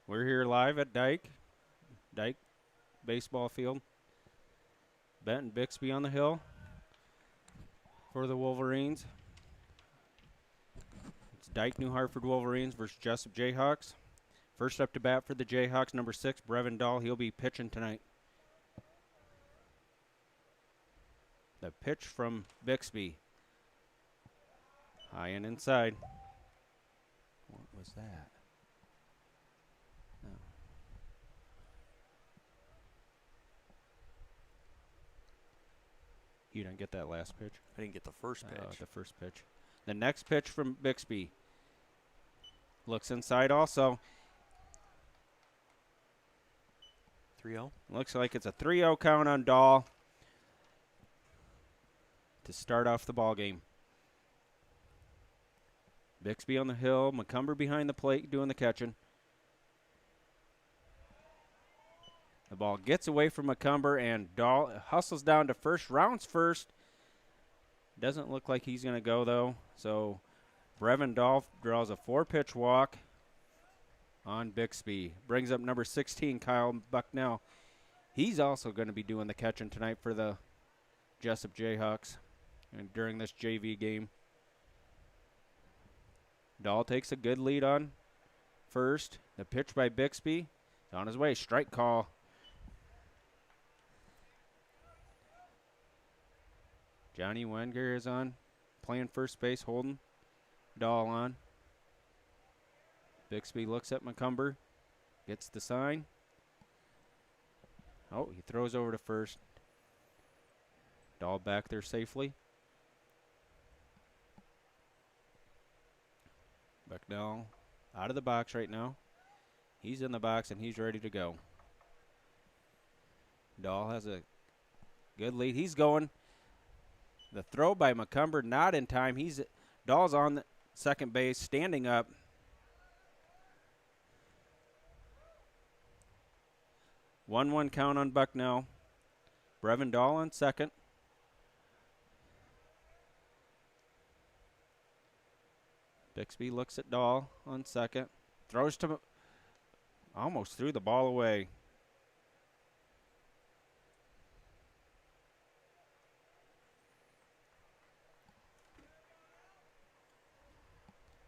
We're here live at Dike baseball field. Benton Bixby on the hill for the Wolverines. It's Dike-New Hartford Wolverines versus Jesup Jayhawks. First up to bat for the Jayhawks, number 6, Brevin Dahl. He'll be pitching tonight. The pitch from Bixby. High and inside. What was that? No. You didn't get that last pitch? I didn't get the first pitch. The first pitch. The next pitch from Bixby. Looks inside also. 3-0. Looks like it's a 3-0 count on Dahl to start off the ball game. Bixby on the hill, McCumber behind the plate doing the catching. The ball gets away from McCumber, and Dahl hustles down to first, rounds first. Doesn't look like he's going to go, though. So Brevin Dahl draws a 4-pitch walk on Bixby. Brings up number 16, Kyle Bucknell. He's also going to be doing the catching tonight for the Jesup Jayhawks and during this JV game. Dahl takes a good lead on first. The pitch by Bixby is on his way. Strike call. Johnny Wenger is on, playing first base, holding Dahl on. Bixby looks at McCumber, gets the sign. Oh, he throws over to first. Dahl back there safely. Bucknell out of the box right now. He's in the box and he's ready to go. Dahl has a good lead. He's going. The throw by McCumber not in time. Dahl's on the second base, standing up. One count on Bucknell. Brevin Dahl on second. Bixby looks at Dahl on second. Throws to almost threw the ball away.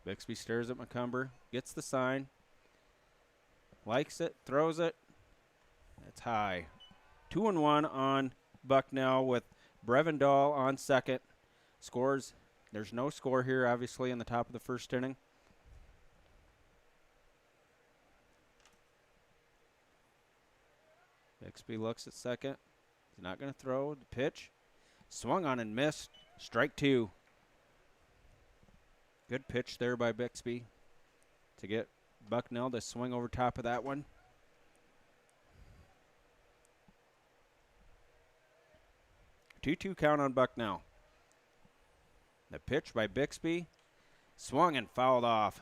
Bixby stares at McCumber, gets the sign, likes it, throws it. It's high. 2-1 on Bucknell with Brevin Dahl on second. Scores. There's no score here, obviously, in the top of the first inning. Bixby looks at second. He's not going to throw. The pitch. Swung on and missed. Strike 2. Good pitch there by Bixby to get Bucknell to swing over top of that one. 2-2 count on Bucknell. The pitch by Bixby, swung and fouled off.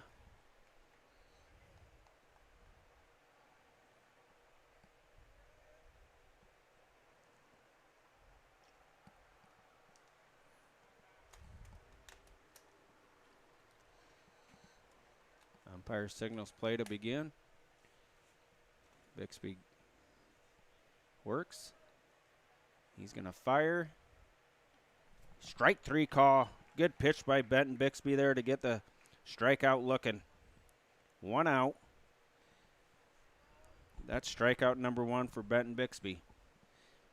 Umpire signals play to begin. Bixby works. He's going to fire. Strike 3 call. Good pitch by Benton Bixby there to get the strikeout looking. 1 out. That's strikeout number 1 for Benton Bixby.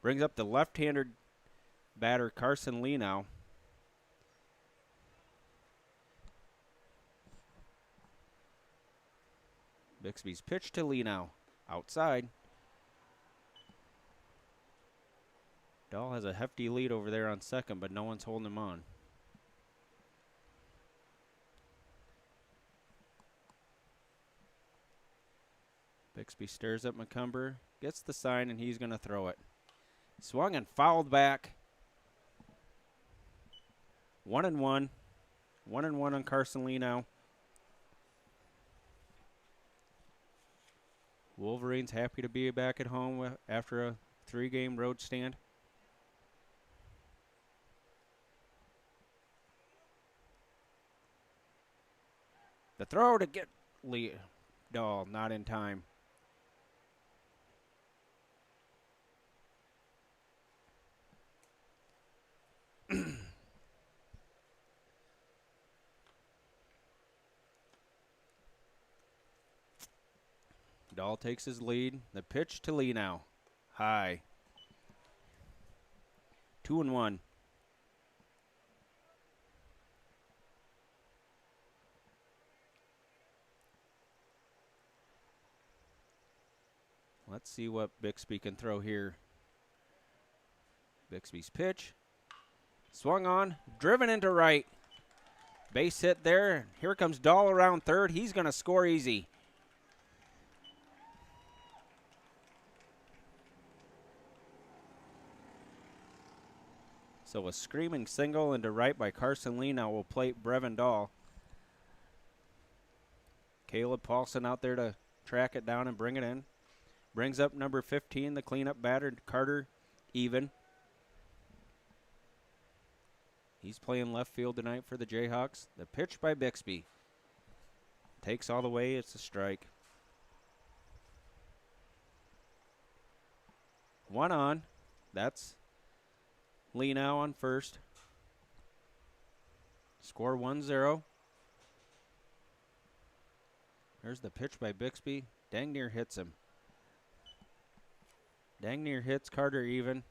Brings up the left-handed batter Carson Lee now. Bixby's pitch to Lee now. Outside. Dahl has a hefty lead over there on second, but no one's holding him on. Bixby stares at McCumber, gets the sign, and he's going to throw it. Swung and fouled back. 1-1. 1-1 on Carson Lee now. Wolverines happy to be back at home after a 3-game road stand. The throw to get Dahl, not in time. Dahl takes his lead. The pitch to Lee now. High. 2-1. Let's see what Bixby can throw here. Bixby's pitch. Swung on. Driven into right. Base hit there. Here comes Dahl around third. He's going to score easy. So a screaming single into right by Carson Lee now will plate Brevin Dahl. Caleb Paulson out there to track it down and bring it in. Brings up number 15, the cleanup batter, Carter Even. He's playing left field tonight for the Jayhawks. The pitch by Bixby. Takes all the way. It's a strike. 1 on. That's Lee now on first. Score 1-0. There's the pitch by Bixby. Dang near hits him. Dang near hits Carter Even.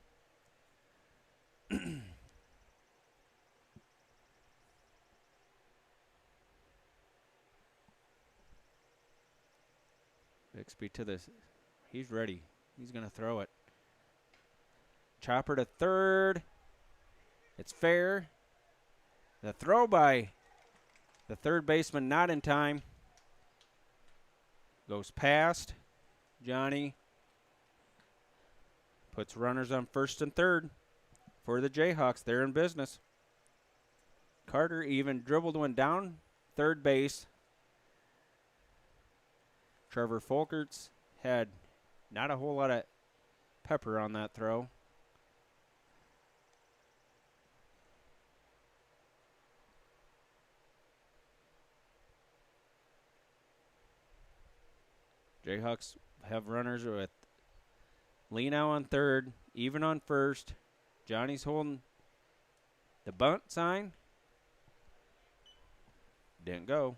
Bixby to this. He's ready. He's going to throw it. Chopper to third. It's fair. The throw by the third baseman not in time. Goes past Johnny. Puts runners on first and third for the Jayhawks. They're in business. Carter Even dribbled one down third base. Trevor Folkerts had not a whole lot of pepper on that throw. Jayhawks have runners with Lee now on third, Even on first. Johnny's holding the bunt sign. Didn't go.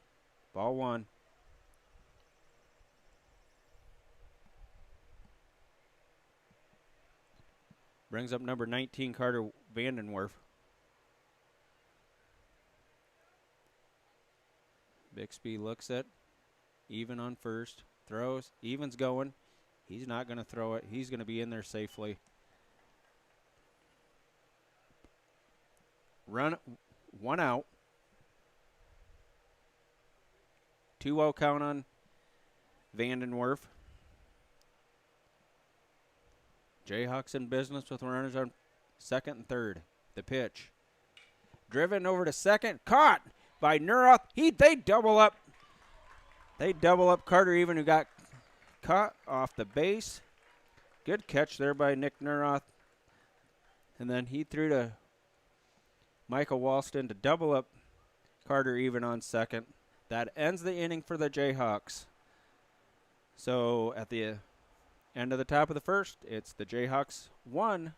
Ball 1. Brings up number 19, Carter Vandenwerf. Bixby looks at Even on first. Throws. Even's going. He's not going to throw it. He's going to be in there safely. Run 1 out. 2-0 count on Vandenwerf. Jayhawks in business with runners on second and third. The pitch. Driven over to second. Caught by Neuroth. They double up. They double up Carter Even, who got caught off the base. Good catch there by Nick Neuroth. And then he threw to Michael Walston to double up Carter Even on second. That ends the inning for the Jayhawks. So at the end of the top of the first, it's the Jayhawks 1.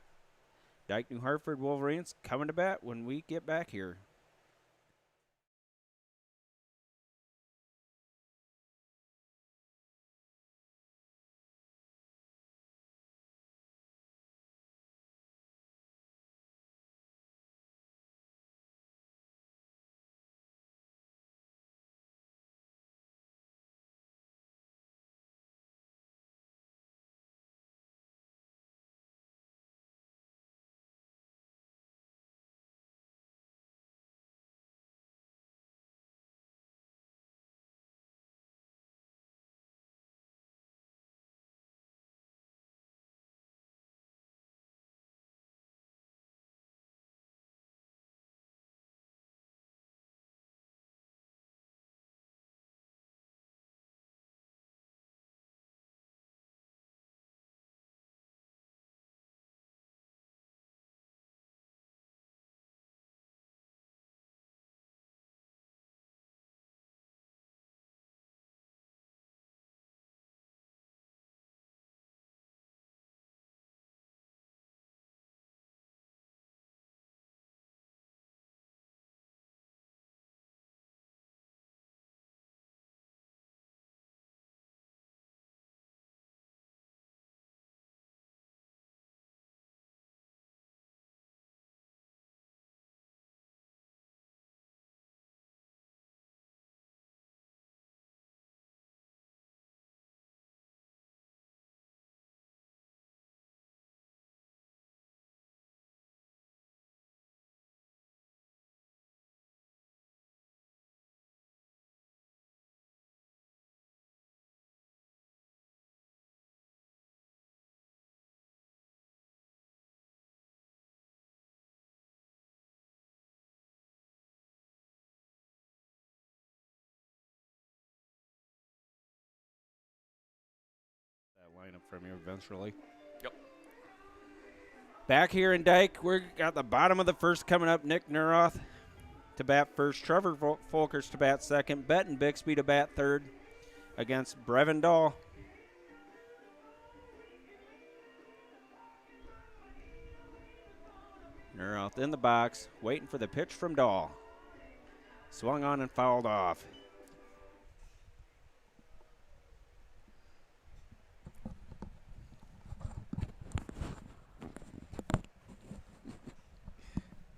Dike-New Hartford Wolverines coming to bat when we get back here. from you eventually. Yep. Back here in Dike, we got the bottom of the first coming up. Nick Neuroth to bat first. Trevor Folkers to bat second. Benton Bixby to bat third against Brevin Dahl. Neuroth in the box, waiting for the pitch from Dahl. Swung on and fouled off.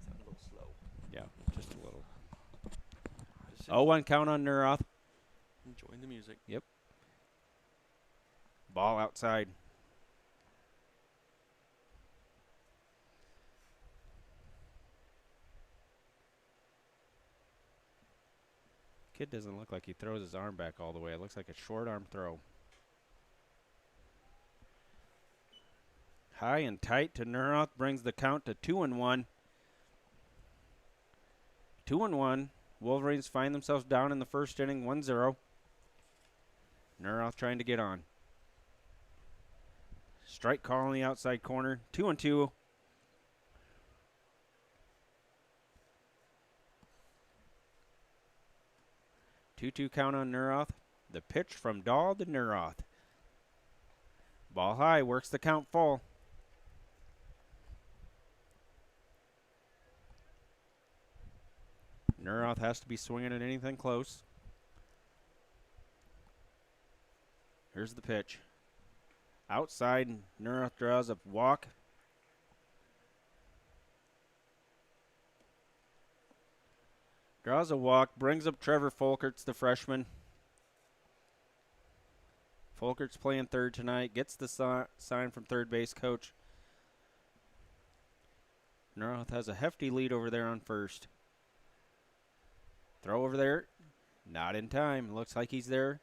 Sound a little slow. Yeah, just a little. 0-1 count on Neuroth. Enjoying the music. Yep. Ball outside. Kid doesn't look like he throws his arm back all the way. It looks like a short arm throw. High and tight to Neuroth brings the count to 2-1. 2-1. Wolverines find themselves down in the first inning, 1-0. Neuroth trying to get on. Strike call on the outside corner, 2-2. Two count on Neuroth. The pitch from Dahl to Neuroth. Ball high, works the count full. Neuroth has to be swinging at anything close. Here's the pitch. Outside, Neuroth draws a walk. Draws a walk, brings up Trevor Folkers, the freshman. Folkers playing third tonight, gets the sign from third base coach. Neuroth has a hefty lead over there on first. Throw over there, not in time. Looks like he's there.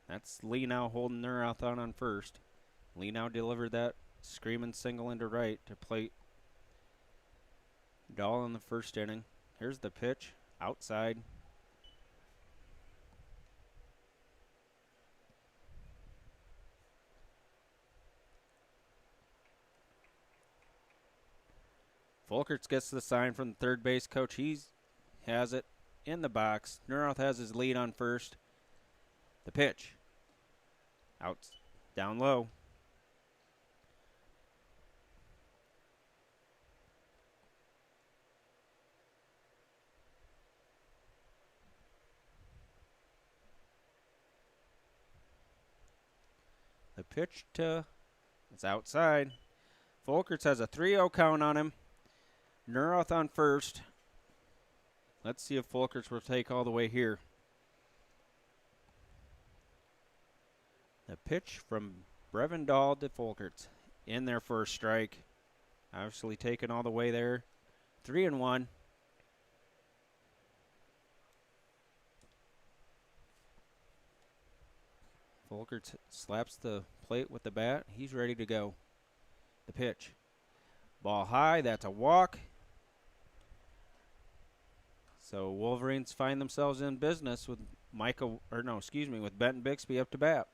That's Lee now holding Neuroth on first. Lee now delivered that screaming single into right to plate Dahl in the first inning. Here's the pitch, outside. Folkers gets the sign from the third base coach. He has it in the box. Neuroth has his lead on first. The pitch. Out, down low. The pitch to, it's outside. Folkers has a 3-0 count on him. Neuroth on first. Let's see if Folkers will take all the way here. The pitch from Brevin Dahl to Folkers. In there for a strike. Obviously taken all the way there. 3-1. Folkers slaps the plate with the bat. He's ready to go. The pitch. Ball high. That's a walk. So Wolverines find themselves in business with with Benton Bixby up to bat.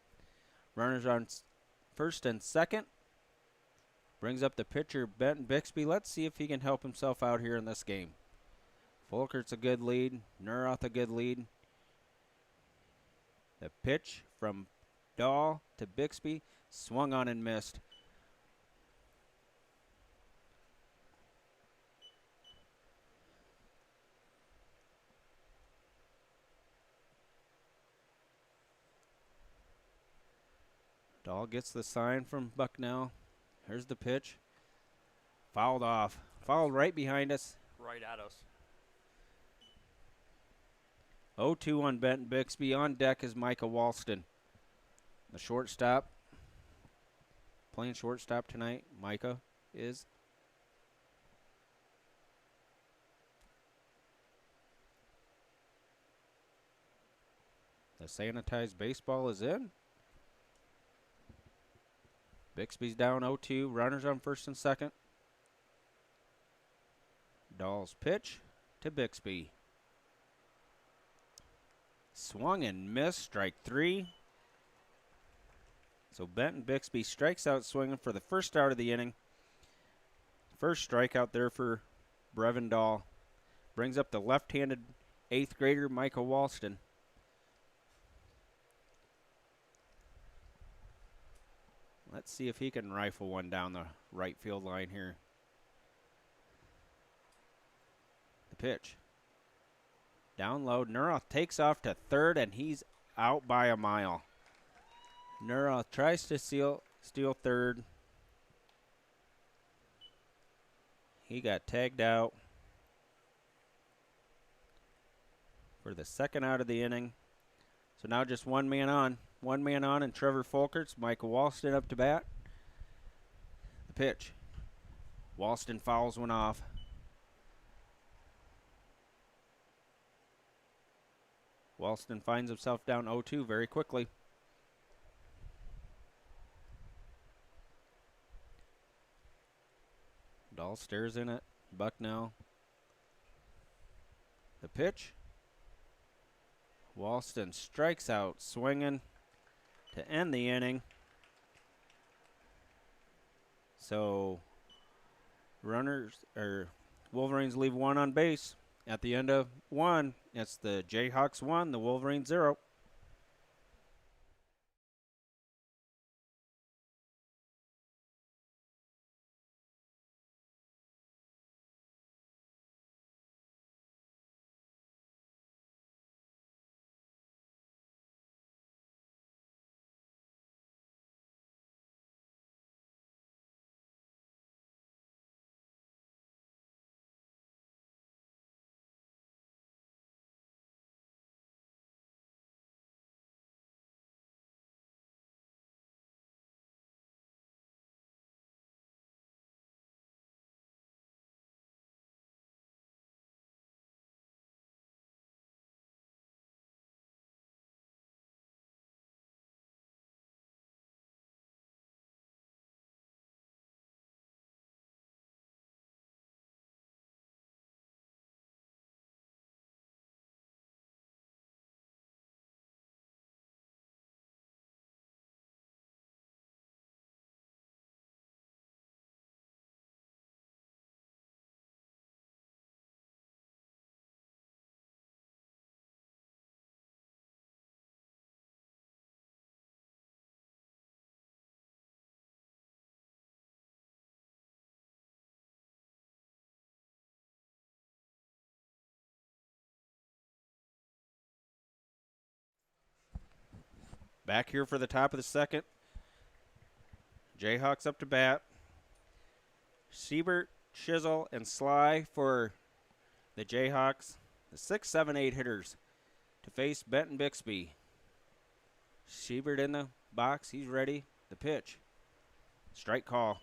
Runners on first and second. Brings up the pitcher, Benton Bixby. Let's see if he can help himself out here in this game. Folkers a good lead. Neuroth a good lead. The pitch from Dahl to Bixby. Swung on and missed. Dahl gets the sign from Bucknell. Here's the pitch. Fouled off. Fouled right behind us. Right at us. 0-2 on Benton Bixby. On deck is Micah Walston. The shortstop. Playing shortstop tonight. Micah is. The sanitized baseball is in. Bixby's down 0-2. Runners on first and second. Dahl's pitch to Bixby. Swung and missed, strike 3. So Benton Bixby strikes out swinging for the first out of the inning. First strikeout there for Brevin Dahl. Brings up the left-handed 8th grader Michael Walston. Let's see if he can rifle one down the right field line here. The pitch. Down low, Nuroth takes off to third, and he's out by a mile. Nuroth tries to steal third. He got tagged out for the second out of the inning. So now just one man on. One man on, and Trevor Folkerts. Michael Walston up to bat. The pitch. Walston fouls one off. Walston finds himself down 0-2 very quickly. Dahl stares in it. Bucknell. The pitch. Walston strikes out swinging to end the inning. So Wolverines leave one on base. At the end of one, it's the Jayhawks 1, the Wolverines 0. Back here for the top of the second. Jayhawks up to bat. Siebert, Chisel, and Sly for the Jayhawks. The 6, 7, 8 hitters to face Benton Bixby. Siebert in the box. He's ready. The pitch. Strike call.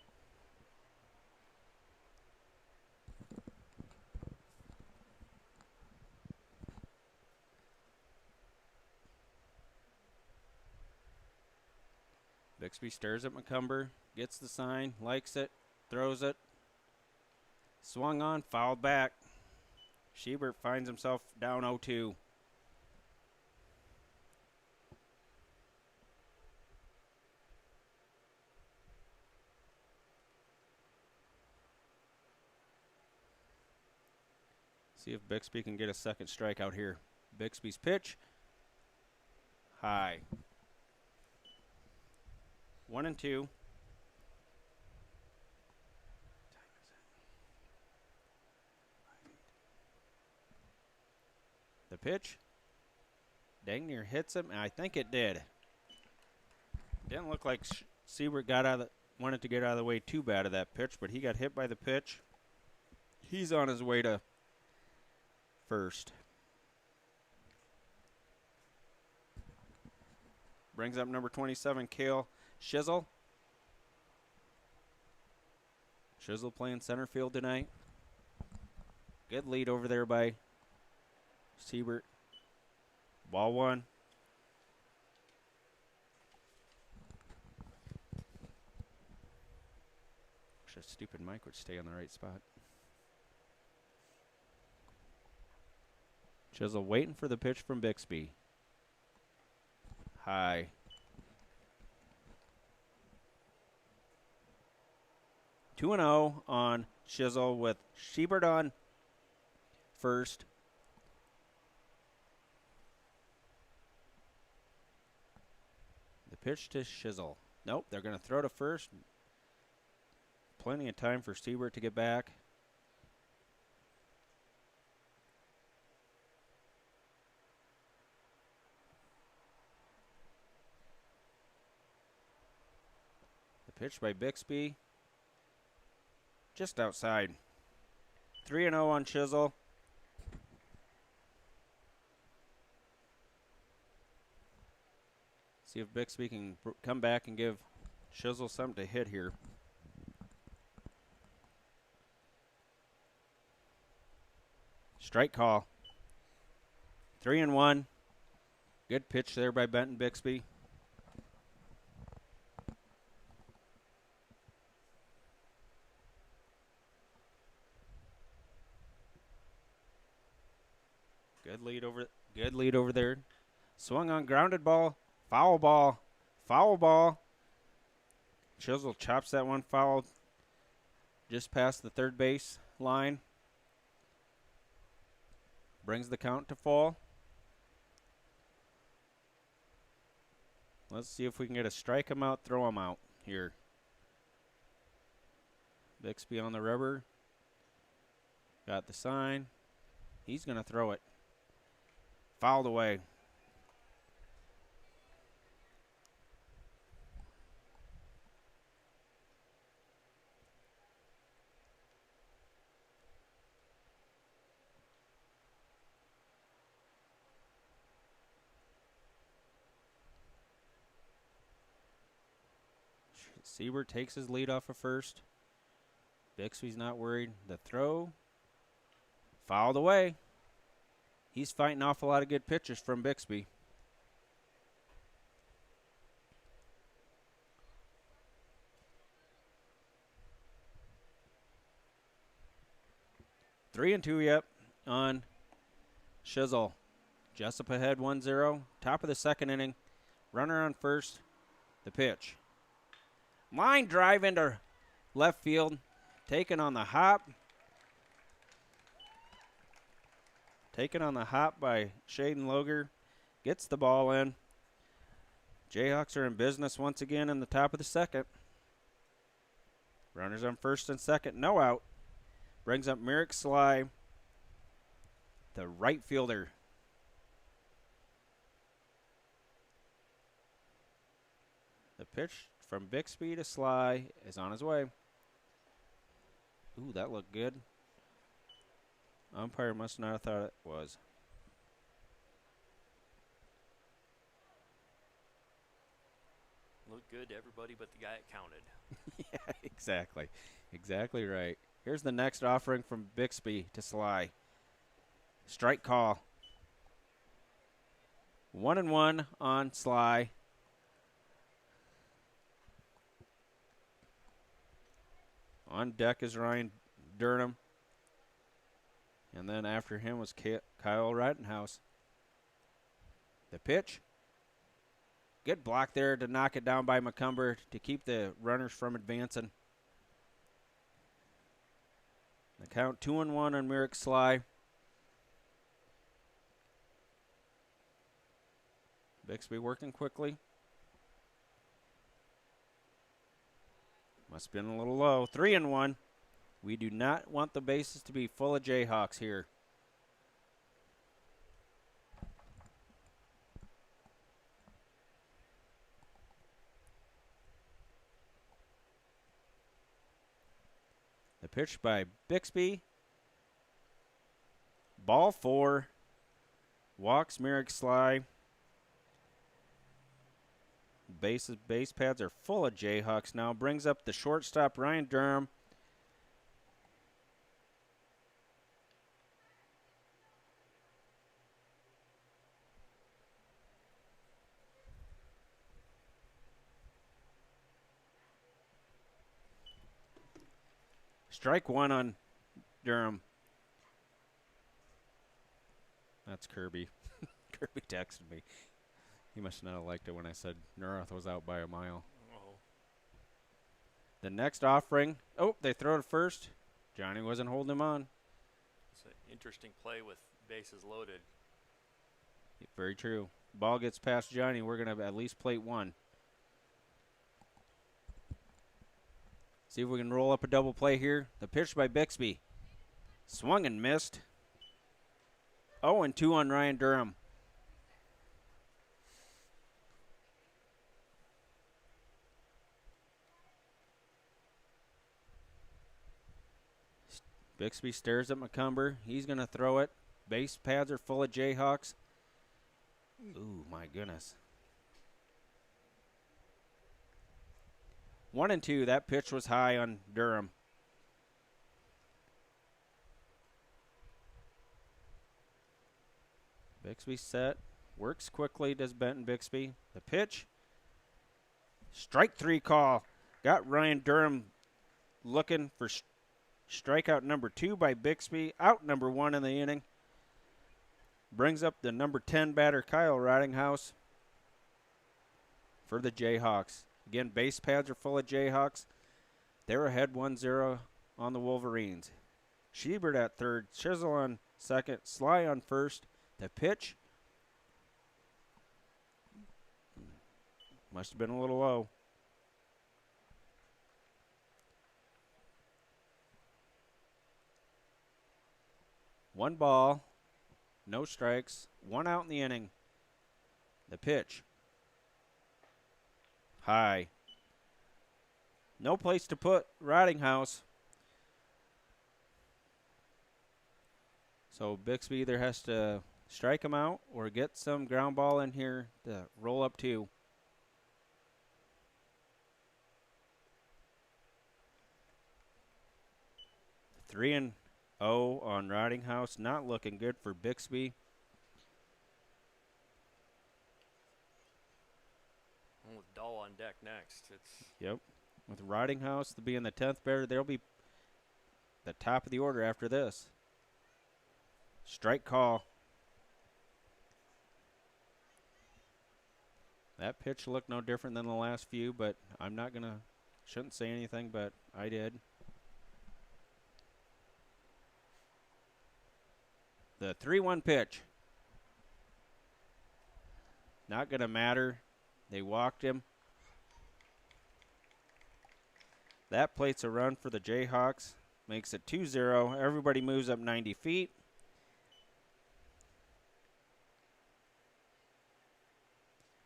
Bixby stares at McCumber, gets the sign, likes it, throws it. Swung on, fouled back. Siebert finds himself down 0-2. See if Bixby can get a second strikeout here. Bixby's pitch. High. 1-2. The pitch. Dang near hits him, and I think it did. Didn't look like Siebert wanted to get out of the way too bad of that pitch, but he got hit by the pitch. He's on his way to first. Brings up number 27, Cale Shizzle. Shizzle playing center field tonight. Good lead over there by Siebert. Ball one. Wish that stupid mic would stay on the right spot. Shizzle waiting for the pitch from Bixby. high. Two and 0 on Shizzle with Shebert on first. The pitch to Shizzle. Nope, they're going to throw to first. Plenty of time for Siebert to get back. The pitch by Bixby. Just outside. 3 and 0 on Shizzle. See if Bixby can come back and give Shizzle something to hit here. Strike call. 3 and 1. Good pitch there by Benton Bixby. Good lead over there. Swung on, grounded ball, foul ball, foul ball. Chisel chops that one foul just past the third base line. Brings the count to full. Let's see if we can get a strike him out, throw him out here. Bixby on the rubber. Got the sign. He's going to throw it. Fouled away. Siebert takes his lead off of first. Bixby's not worried. The throw. Fouled away. He's fighting off a lot of good pitches from Bixby. Three and 2 yet on Shizzle. Jesup ahead 1-0. Top of the second inning. Runner on first. The pitch. Line drive into left field. Taken on the hop. Taken on the hop by Shaden Loger. Gets the ball in. Jayhawks are in business once again in the top of the second. Runners on first and second. No out. Brings up Merrick Sly, the right fielder. The pitch from Bixby to Sly is on his way. Ooh, that looked good. Umpire must not have thought it was. Looked good to everybody but the guy that counted. Yeah, exactly. Exactly right. Here's the next offering from Bixby to Sly. Strike call. 1-1 on Sly. On deck is Ryan Durham. And then after him was Kyle Rittenhouse. The pitch. Good block there to knock it down by McCumber to keep the runners from advancing. The count 2-1 on Merrick Sly. Bixby working quickly. Must have been a little low. 3-1. We do not want the bases to be full of Jayhawks here. The pitch by Bixby. Ball 4. Walks Merrick Sly. Base pads are full of Jayhawks now. Brings up the shortstop, Ryan Durham. Strike one on Durham. That's Kirby. Kirby texted me. He must not have liked it when I said Nurath was out by a mile. Oh, The next offering. Oh, they throw it first. Johnny wasn't holding him on. it's an interesting play with bases loaded. Very true. Ball gets past Johnny. We're going to at least plate one. See if we can roll up a double play here. The pitch by Bixby. Swung and missed. 0-2 on Ryan Durham. Bixby stares at McCumber. He's going to throw it. Base pads are full of Jayhawks. Ooh, my goodness. 1-2. That pitch was high on Durham. Bixby set. Works quickly, does Benton Bixby. The pitch. Strike three call. Got Ryan Durham looking for strikeout number 2 by Bixby. Out number 1 in the inning. Brings up the number 10 batter, Kyle Ridinghouse, for the Jayhawks. Again, base pads are full of Jayhawks. They're ahead 1-0 on the Wolverines. Schubert at third, Chisel on second, Sly on first. The pitch must have been a little low. One ball, no strikes, 1 out in the inning. The pitch. High. No place to put Ridinghouse. So Bixby either has to strike him out or get some ground ball in here to roll up 2. Three and 0 on Ridinghouse. Not looking good for Bixby. With Dahl on deck next. Yep. With Ridinghouse being the 10th batter, they'll be the top of the order after this. Strike call. That pitch looked no different than the last few, but I'm not going to, shouldn't say anything, but I did. The 3-1 pitch. Not going to matter. They walked him. That plates a run for the Jayhawks. Makes it 2-0. Everybody moves up 90 feet.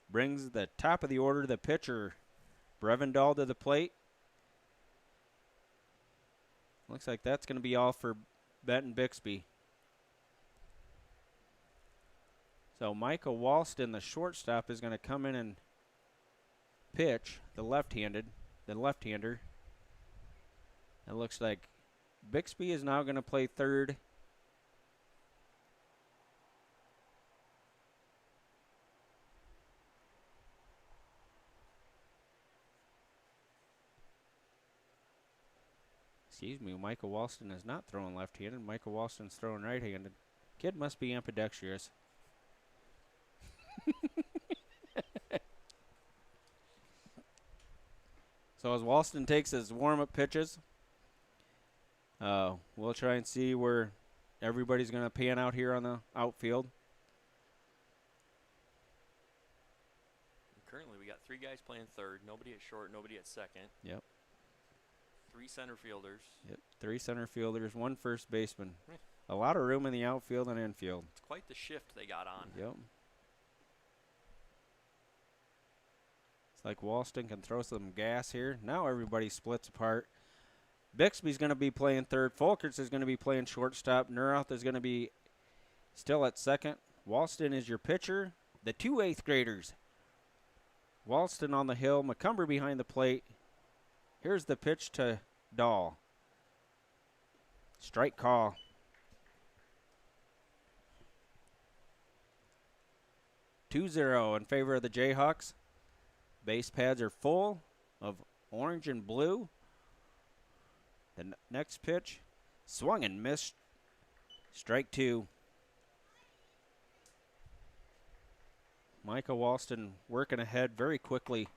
Brings the top of the order, the pitcher, Brevendal, to the plate. Looks like that's going to be all for Benton Bixby. So Michael Walston, the shortstop, is going to come in and pitch, the left-hander. It looks like Bixby is now going to play third. Excuse me, Michael Walston is not throwing left-handed. Michael Walston's throwing right-handed. Kid must be ambidextrous. So as Walston takes his warm-up pitches, we'll try and see where everybody's going to pan out here on the outfield. Currently, we got 3 guys playing third, nobody at short, nobody at second. Yep. 3 center fielders. Yep. 3 center fielders, 1 first baseman. A lot of room in the outfield and infield. It's quite the shift they got on. Yep. It's like Walston can throw some gas here. Now everybody splits apart. Bixby's going to be playing third. Folkers is going to be playing shortstop. Nurath is going to be still at second. Walston is your pitcher. The 2 8th graders. Walston on the hill. McCumber behind the plate. Here's the pitch to Dahl. Strike call. (2-0) in favor of the Jayhawks. Base pads are full of orange and blue. The next pitch, swung and missed. Strike 2. Micah Walston working ahead very quickly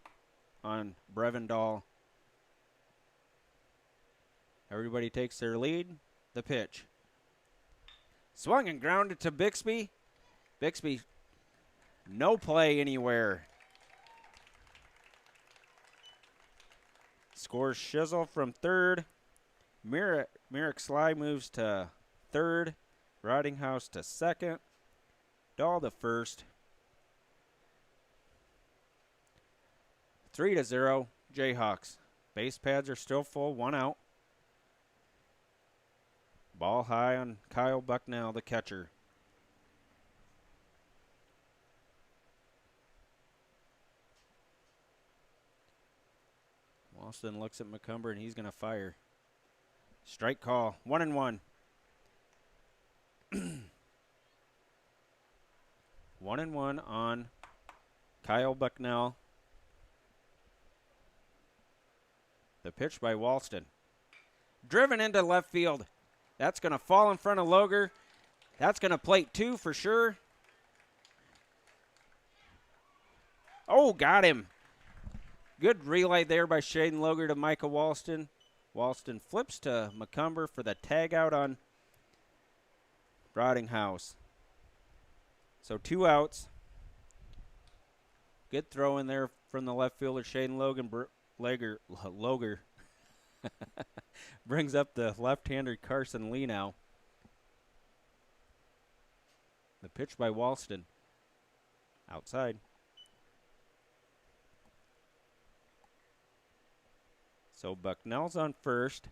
on Brevendal. Everybody takes their lead. The pitch. Swung and grounded to Bixby. Bixby, no play anywhere. Scores Shizzle from third. Merrick Sly moves to third. Ridinghouse to second. Dahl to first. 3-0, Jayhawks. Base pads are still full, 1 out. Ball high on Kyle Bucknell, the catcher. Walston looks at McCumber, and he's going to fire. Strike call, 1-1. 1-1 on Kyle Bucknell. The pitch by Walston. Driven into left field. That's going to fall in front of Loger. That's going to plate 2 for sure. Oh, got him. Good relay there by Shaden Loger to Micah Walston. Walston flips to McCumber for the tag out on Ridinghouse. So 2 outs. Good throw in there from the left fielder, Shaden Loger. Brings up the left-hander Carson Lee now. The pitch by Walston. Outside. So Bucknell's on first.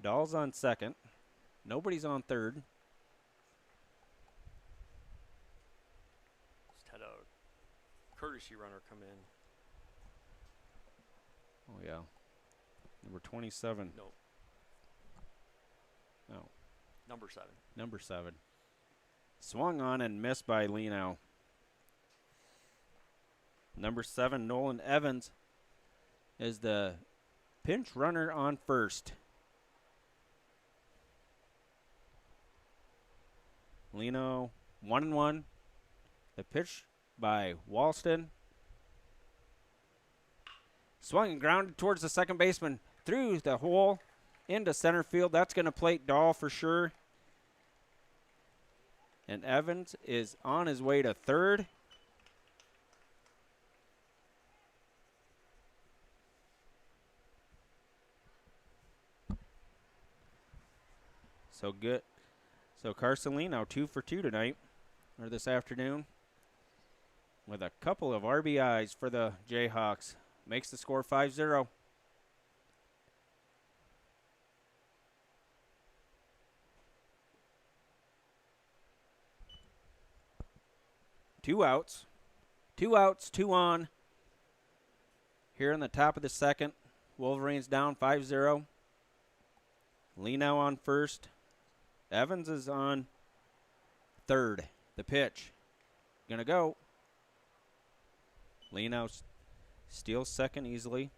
Dahl's on second. Nobody's on third. Just had a courtesy runner come in. Oh, yeah. Number 27. No. No. Number 7. Number 7. Swung on and missed by Leno. Number 7, Nolan Evans, is the pinch runner on first. Leno, 1-1. The pitch by Walston. Swung and grounded towards the second baseman. Through the hole into center field. That's going to plate Dahl for sure. And Evans is on his way to third. So good. So Carson Lee now 2 for 2 tonight, or this afternoon, with a couple of RBIs for the Jayhawks. Makes the score 5-0. Two outs, 2 on. Here in the top of the second, Wolverines down 5-0. Lee now on first. Evans is on third. The pitch. Gonna go. Lee now steals second easily.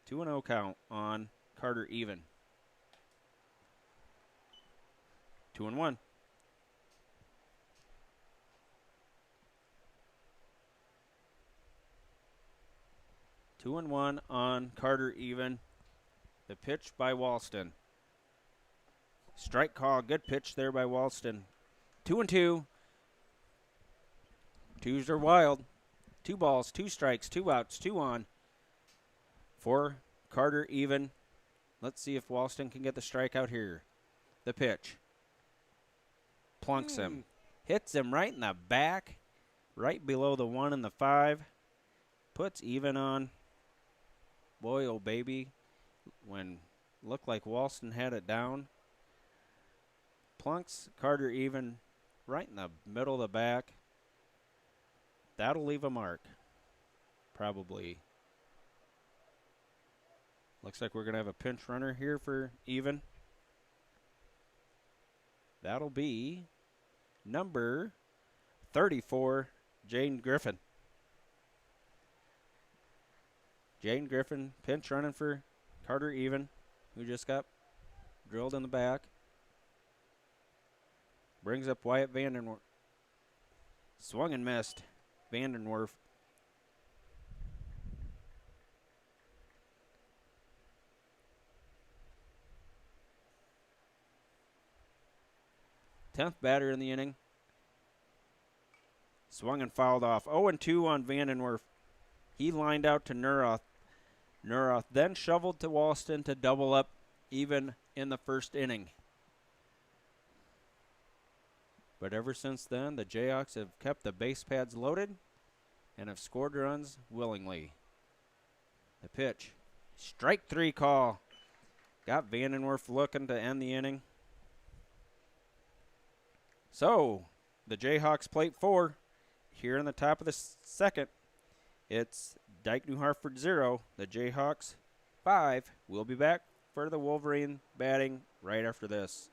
Two and 0 count on Carter Even. 2-1. 2-1 on Carter Even. The pitch by Walston. Strike call. Good pitch there by Walston. 2-2. Twos are wild. 2 balls, 2 strikes, 2 outs, 2 on. For Carter Even. Let's see if Walston can get the strikeout here. The pitch. Plunks him. Hits him right in the back. Right below the 1 and the 5. Puts Even on. Boy, oh baby, when looked like Walston had it down. Plunks Carter Even right in the middle of the back. That'll leave a mark, probably. Looks like we're going to have a pinch runner here for Even. That'll be number 34, Jane Griffin. Jaden Griffin pinch running for Carter Even, who just got drilled in the back. Brings up Wyatt Vandenwerf. Swung and missed. Vandenwerf. Tenth batter in the inning. Swung and fouled off. 0-2 on Vandenwerf. He lined out to Neuroth. Neuroth then shoveled to Walston to double up even in the first inning. But ever since then, the Jayhawks have kept the base pads loaded and have scored runs willingly. The pitch. Strike 3 call. Got Vandenwerf looking to end the inning. So, the Jayhawks plate 4 here in the top of the second. It's Dike-New Hartford 0, the Jayhawks 5. We'll be back for the Wolverine batting right after this.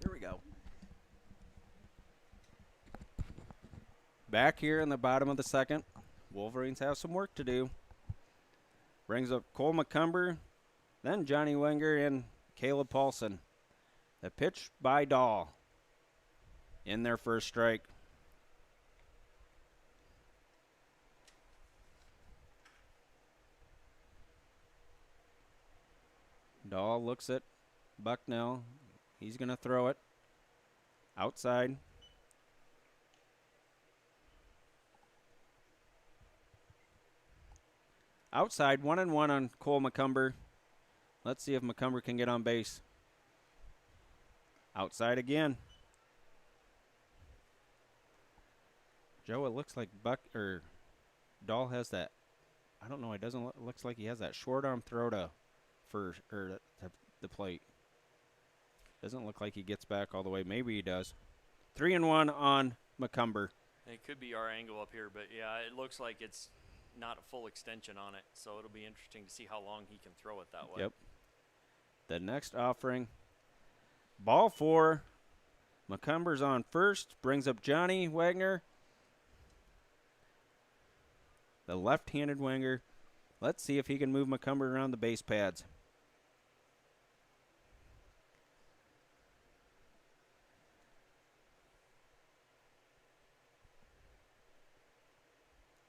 Here we go. Back here in the bottom of the second. Wolverines have some work to do. Brings up Cole McCumber, then Johnny Wenger and Caleb Paulson. The pitch by Dahl in their first strike. Dahl looks at Bucknell. He's going to throw it outside. Outside, 1-1 on Cole McCumber. Let's see if McCumber can get on base. Outside again. Joe, it looks like Dahl has that. I don't know. It doesn't looks like he has that short arm throw to the plate. Doesn't look like he gets back all the way. Maybe he does. 3-1 on McCumber. It could be our angle up here, but yeah, it looks like it's not a full extension on it, so it'll be interesting to see how long he can throw it that way. Yep. The next offering, ball 4. McCumber's on first, brings up Johnny Wagner. The left-handed winger. Let's see if he can move McCumber around the base pads.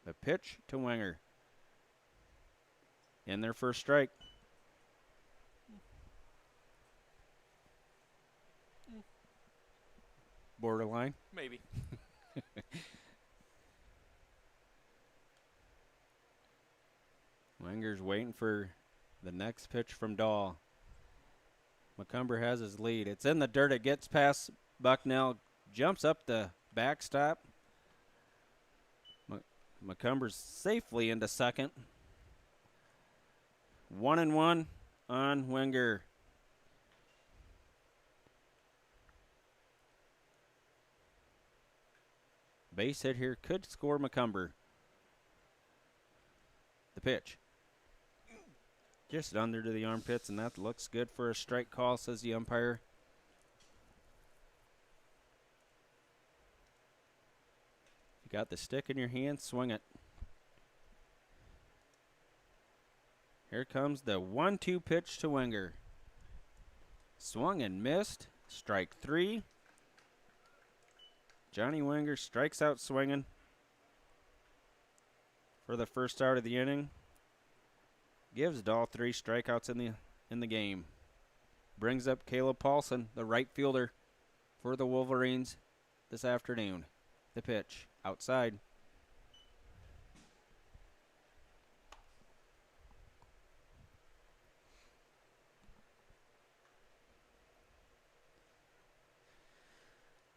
The pitch to Wenger. In their first strike. Borderline. Maybe. Wenger's waiting for the next pitch from Dahl. McCumber has his lead. It's in the dirt. It gets past Bucknell. Jumps up the backstop. McCumber's safely into second. 1-1 on Wenger. Base hit here could score McCumber. The pitch. Just under to the armpits, and that looks good for a strike call, says the umpire. You got the stick in your hand, swing it. Here comes the 1-2 pitch to Wenger. Swung and missed. Strike 3. Johnny Winger strikes out swinging for the first out of the inning. Gives Dahl 3 strikeouts in the game. Brings up Caleb Paulson, the right fielder for the Wolverines this afternoon. The pitch outside.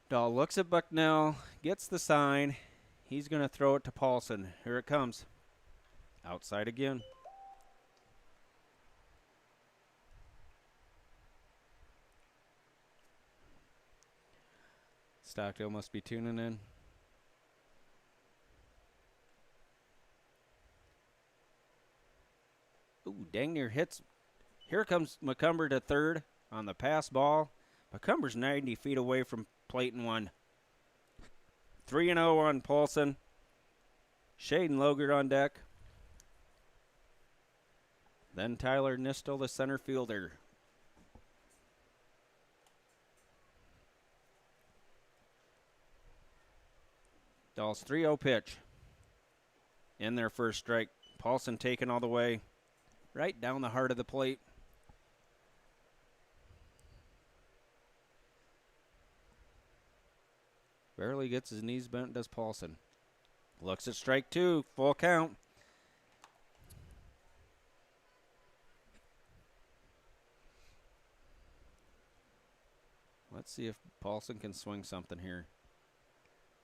Dahl looks at Bucknell, gets the sign. He's going to throw it to Paulson. Here it comes. Outside again. Stockdale must be tuning in. Ooh, Dike-New hits. Here comes McCumber to third on the pass ball. McCumber's 90 feet away from plate and 1. 3-0 on Paulson. Shaden Loger on deck. Then Tyler Nistel, the center fielder. Dahl's 3-0 pitch. In their first strike. Paulson taken all the way right down the heart of the plate. Barely gets his knees bent, does Paulson. Looks at strike 2, full count. Let's see if Paulson can swing something here.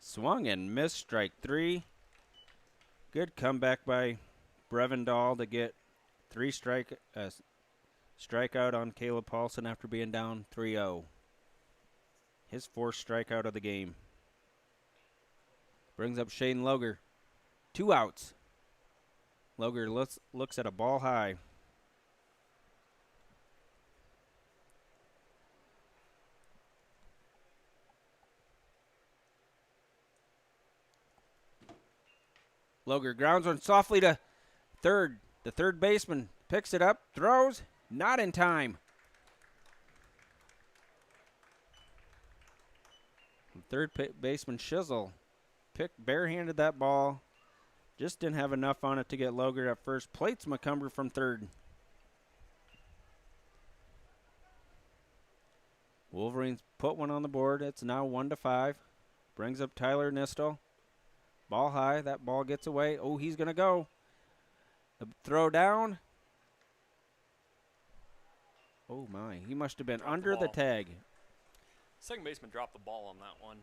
Swung and missed, strike 3. Good comeback by Brevin Dahl to get 3 strikeout on Caleb Paulson after being down 3-0. His 4th strikeout of the game. Brings up Shane Loger. 2 outs. Loger looks at a ball high. Loger grounds one softly to third. The third baseman picks it up, throws, not in time. Third baseman Shizzle barehanded that ball. Just didn't have enough on it to get Loger at first. Plates McCumber from third. Wolverines put one on the board. It's now 1-5. Brings up Tyler Nistel. Ball high. That ball gets away. Oh, he's going to go. The throw down. Oh, my. He must have been under the tag. Second baseman dropped the ball on that one.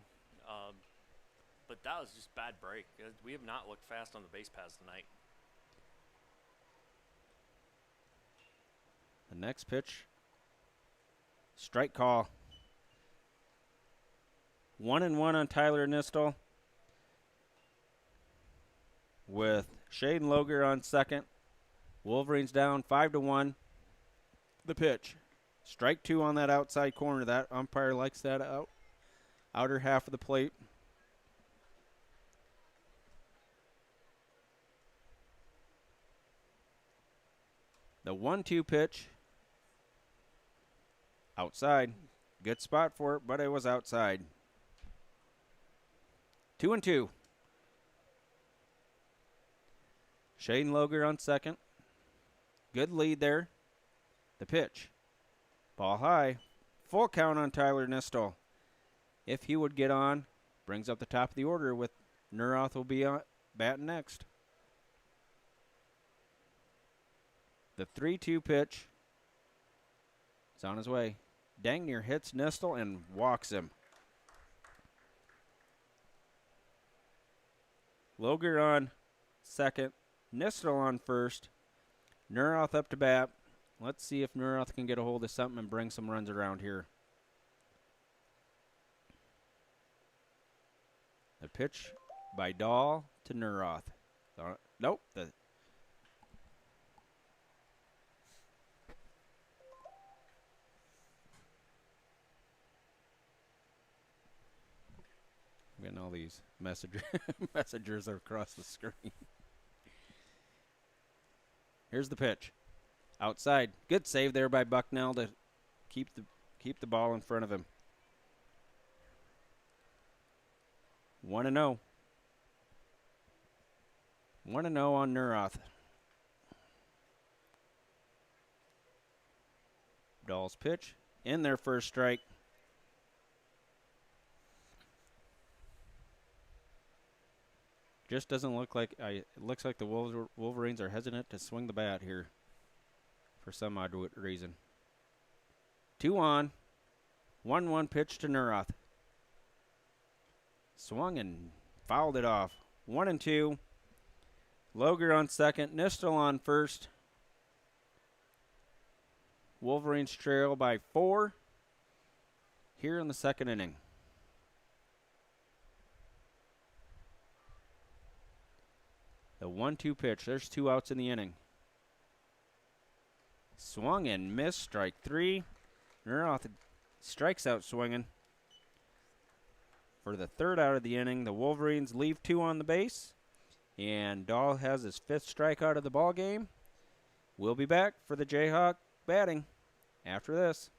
But that was just bad break. We have not looked fast on the base paths tonight. The next pitch. Strike call. 1-1 on Tyler Nistel. With Shaden Loger on second. Wolverines down 5-1. The pitch. Strike 2 on that outside corner. That umpire likes that outer half of the plate. The 1-2 pitch. Outside. Good spot for it, but it was outside. 2-2. Shaden Loger on second. Good lead there. The pitch. Ball high. Full count on Tyler Nistel. If he would get on, brings up the top of the order with Neuroth will be batting next. The 3-2 pitch is on his way. Dike-New hits Nistel and walks him. Loger on second. Nistel on first. Neuroth up to bat. Let's see if Neuroth can get a hold of something and bring some runs around here. The pitch by Dahl to Neuroth. Nope. I'm getting all these messengers across the screen. Here's the pitch. Outside. Good save there by Bucknell to keep the ball in front of him. 1-0. 1-0 on Neuroth. Dahl's pitch in their first strike. Just doesn't look like it looks like the Wolverines are hesitant to swing the bat here for some odd reason. 2 on. 1-1 pitch to Neuroth. Swung and fouled it off. 1-2. Loger on second. Nistel on first. Wolverines trail by 4 here in the second inning. The 1-2 pitch. There's 2 outs in the inning. Swung and missed. Strike 3. Neuroth strikes out swinging. For the 3rd out of the inning, the Wolverines leave 2 on the base. And Dahl has his 5th strikeout of the ball game. We'll be back for the Jayhawk batting after this.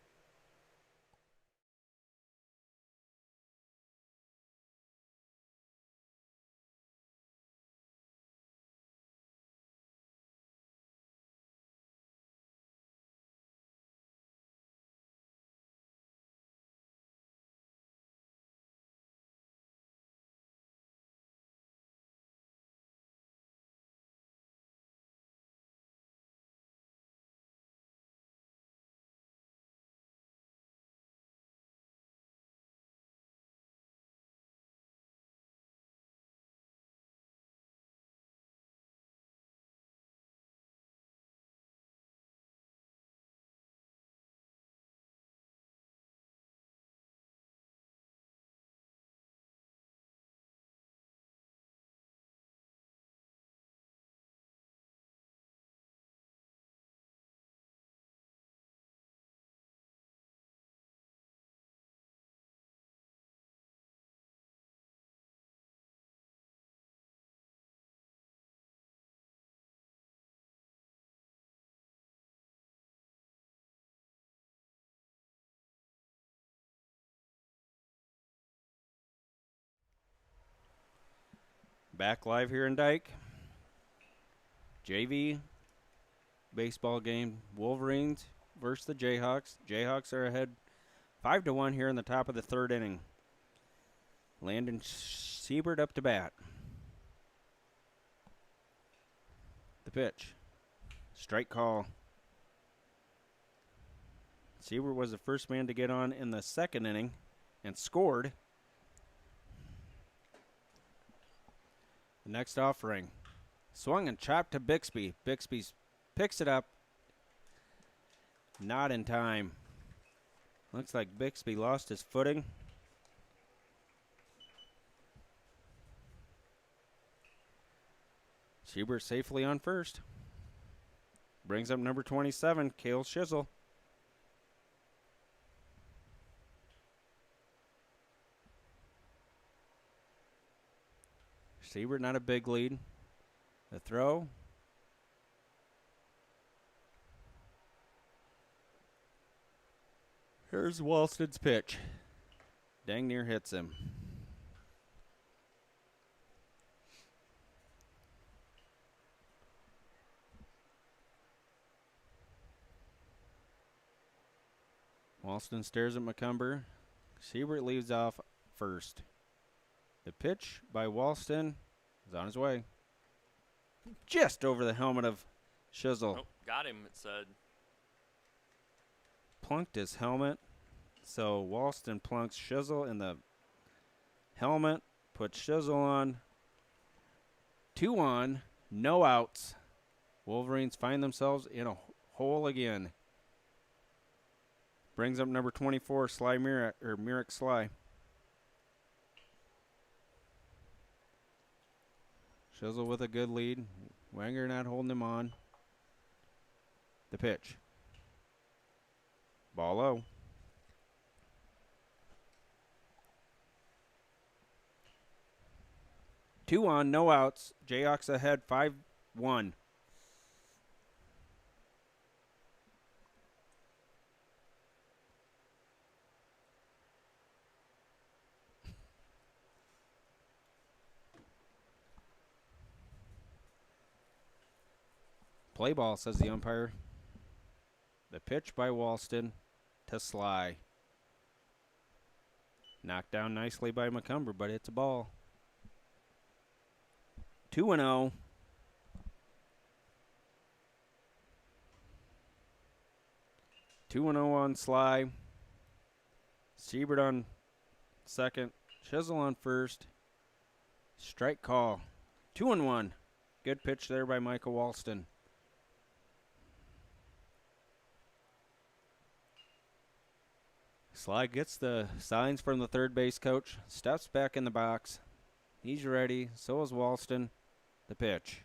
Back live here in Dike. JV baseball game. Wolverines versus the Jayhawks. Jayhawks are ahead 5-1 here in the top of the 3rd inning. Landon Siebert up to bat. The pitch. Strike call. Siebert was the first man to get on in the 2nd inning and scored. The next offering. Swung and chopped to Bixby. Bixby picks it up. Not in time. Looks like Bixby lost his footing. Siebert safely on first. Brings up number 27, Cale Shizzle. Siebert not a big lead. The throw. Here's Walston's pitch. Dang near hits him. Walston stares at McCumber. Siebert leaves off first. The pitch by Walston is on his way. Just over the helmet of Shizzle. Oh, got him, it said. Plunked his helmet. So Walston plunks Shizzle in the helmet. Puts Shizzle on. 2 on. No outs. Wolverines find themselves in a hole again. Brings up number 24, Sly Myrick Sly. Shizzle with a good lead. Wenger not holding him on. The pitch. Ball low. Two on, no outs. Jayhawks ahead 5-1. Play ball, says the umpire. The pitch by Walston to Sly. Knocked down nicely by McCumber, but it's a ball. 2-0. On Sly. Siebert on second. Chisel on first. Strike call. 2-1. Good pitch there by Michael Walston. Sly gets the signs from the third base coach. Steps back in the box. He's ready. So is Walston. The pitch.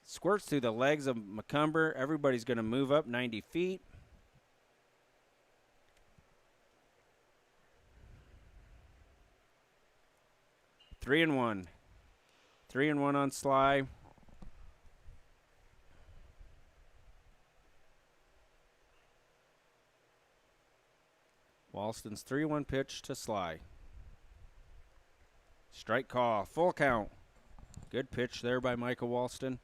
Squirts through the legs of McCumber. Everybody's going to move up 90 feet. Three and one on Sly. Walston's 3-1 pitch to Sly. Strike call, full count. Good pitch there by Michael Walston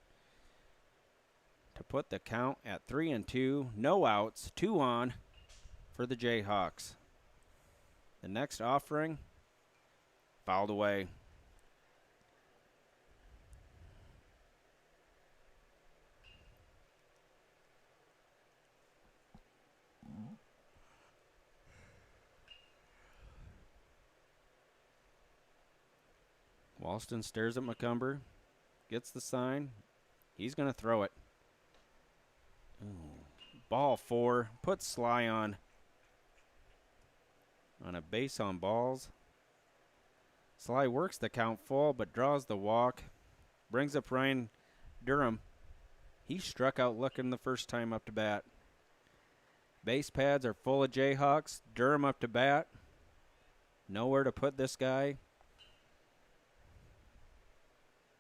to put the count at 3-2. No outs, 2 on for the Jayhawks. The next offering fouled away. Walston stares at McCumber, gets the sign. He's going to throw it. Ooh. Ball 4, puts Sly on a base on balls. Sly works the count full, but draws the walk. Brings up Ryan Durham. He struck out looking the first time up to bat. Base pads are full of Jayhawks. Durham up to bat. Nowhere to put this guy.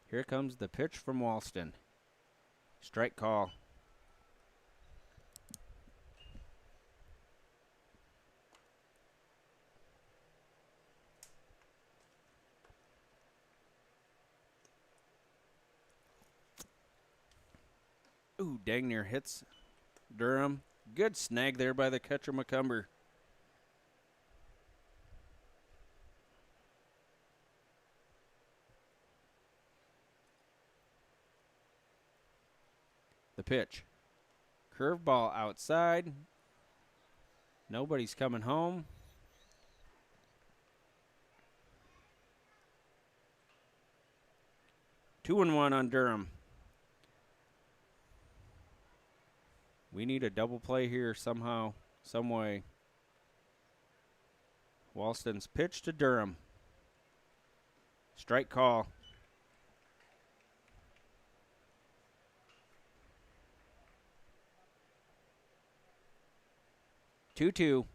Here comes the pitch from Walston. Strike call. Ooh, dang near hits Durham. Good snag there by the catcher McCumber. The pitch. Curveball outside. Nobody's coming home. Two and one on Durham. We need a double play here somehow, some way. Walston's pitch to Durham. Strike call. Two-two.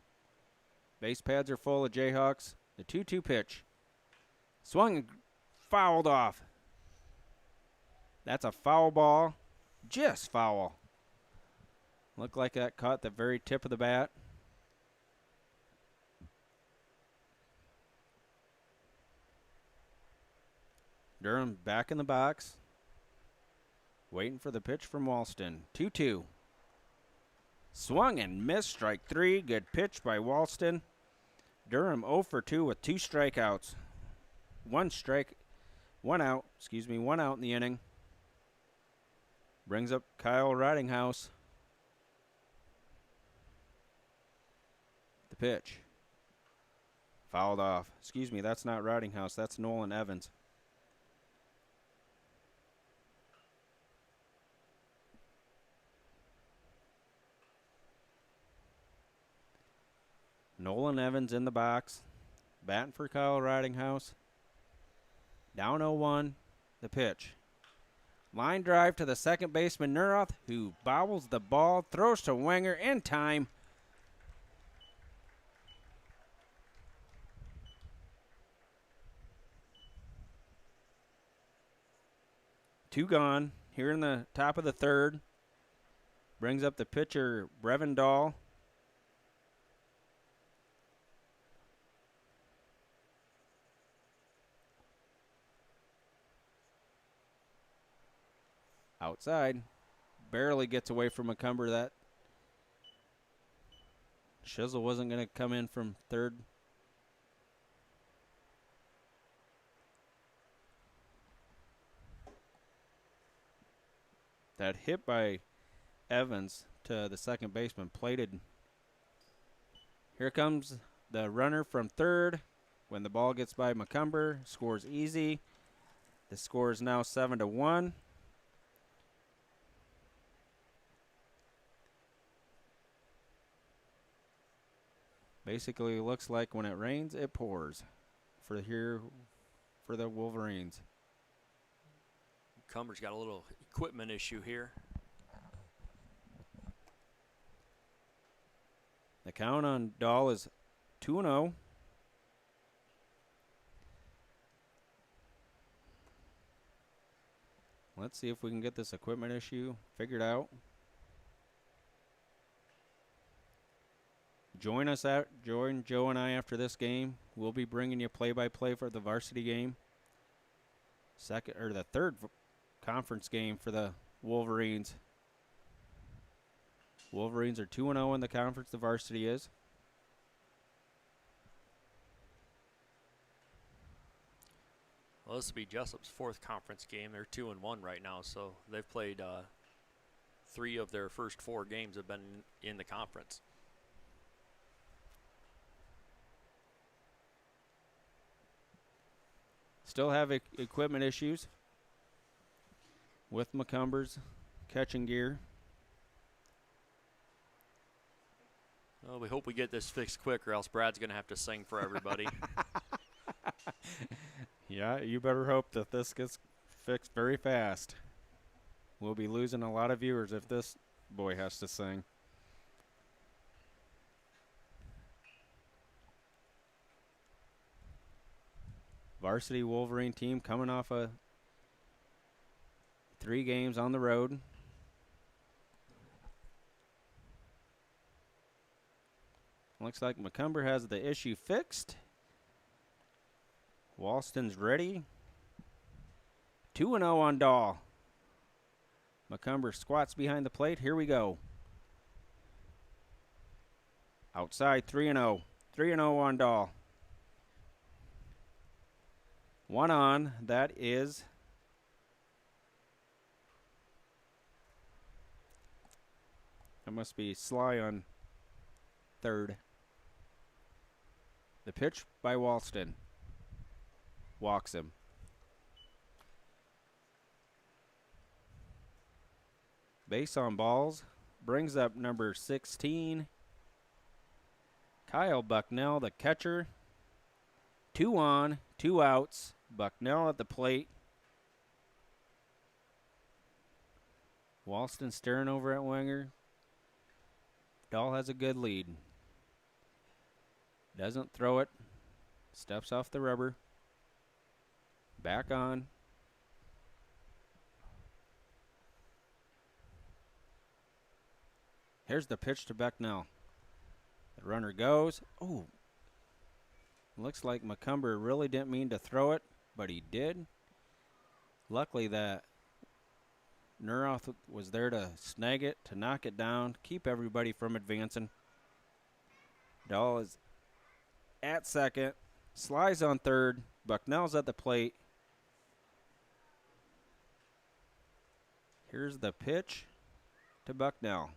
Base pads are full of Jayhawks. The 2-2 pitch. Swung and fouled off. That's a foul ball. Just foul. Looked like that caught the very tip of the bat. Durham back in the box. Waiting for the pitch from Walston. 2-2. Swung and missed. Strike 3. Good pitch by Walston. Durham 0 for 2 with 2 strikeouts. One out in the inning. Brings up Kyle Ridinghouse. The pitch. Fouled off. That's not Ridinghouse. That's Nolan Evans. Nolan Evans in the box. Batting for Kyle Ridinghouse. Down 0-1. The pitch. Line drive to the second baseman, Neuroth, who bobbles the ball, throws to Wenger in time. Two gone here in the top of the third. Brings up the pitcher, Brevin Dahl. Outside. barely gets away from Macomber. That Shizzle wasn't going to come in from third. That hit by Evans to the second baseman plated. Here comes the runner from third. When the ball gets by Macomber, scores easy. The score is now 7-1. Basically, looks like when it rains, it pours for the Wolverines. Cumber's got a little equipment issue here. The count on Dahl is 2-0. Let's see if we can get this equipment issue figured out. Join Joe and I after this game. We'll be bringing you play-by-play for the varsity game. The third conference game for the Wolverines. Wolverines are 2-0 in the conference. The varsity is. Well, this will be Jesup's fourth conference game. They're 2-1 right now, so they've played 3 of their first 4 games have been in the conference. Still have equipment issues with Macomber's catching gear. Well, we hope we get this fixed quick, or else Brad's going to have to sing for everybody. Yeah, you better hope that this gets fixed very fast. We'll be losing a lot of viewers if this boy has to sing. Varsity Wolverine team coming off of 3 games on the road. Looks like Macomber has the issue fixed. Walston's ready. 2-0 on Dahl. Macomber squats behind the plate. Here we go. Outside 3-0. 3-0 on Dahl. 1 on. That is must be Sly on third. The pitch by Walston. Walks him. Base on balls. Brings up number 16. Kyle Bucknell, the catcher. 2 on, 2 outs. Bucknell at the plate. Walston staring over at Wenger. Dahl has a good lead. Doesn't throw it. Steps off the rubber. Back on. Here's the pitch to Bucknell. The runner goes. Oh. Looks like Macomber really didn't mean to throw it, but he did. Luckily that Neuroth was there to snag it, to knock it down, keep everybody from advancing. Dahl is at second. Slides on third. Bucknell's at the plate. Here's the pitch to Bucknell.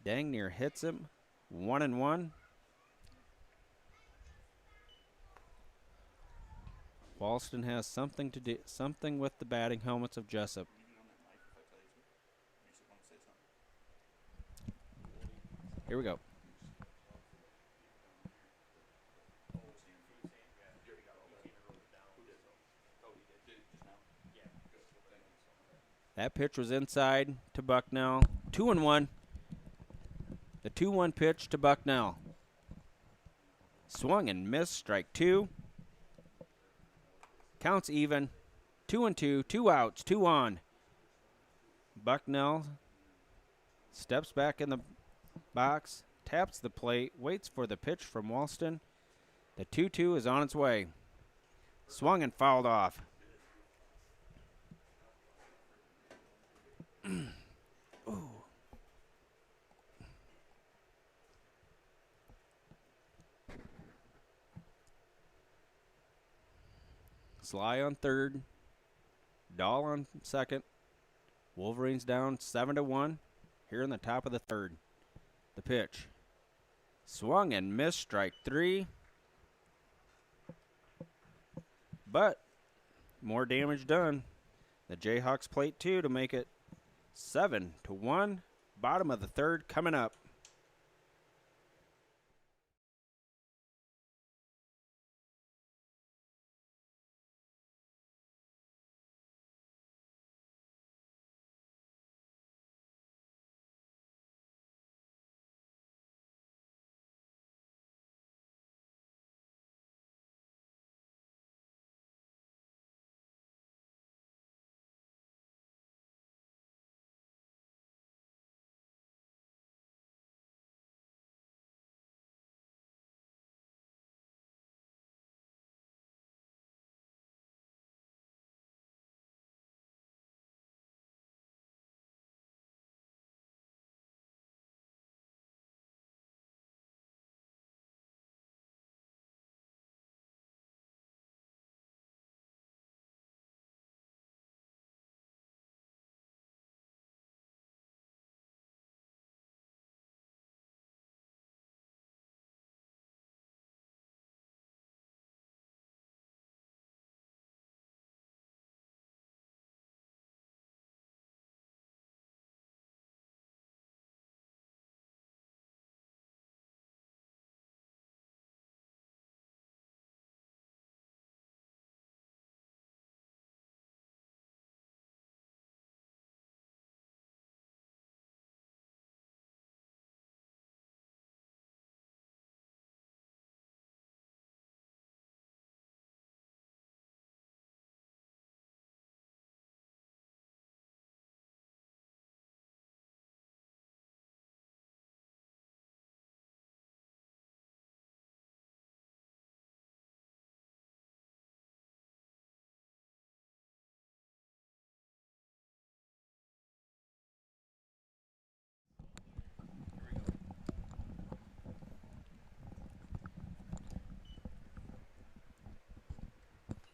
Dang near hits him. 1-1. Walston has something to do, something with the batting helmets of Jesup. Here we go. That pitch was inside to Bucknell. 2-1. The 2-1 pitch to Bucknell. Swung and missed. Strike 2. Counts even. 2-2. 2 outs. 2 on. Bucknell steps back in the box. Taps the plate. Waits for the pitch from Walston. The 2-2 is on its way. Swung and fouled off. Sly on third. Dahl on second. Wolverines down 7-1 here in the top of the third. The pitch. Swung and missed, strike three. But more damage done. The Jayhawks plate two to make it 7-1. Bottom of the third coming up.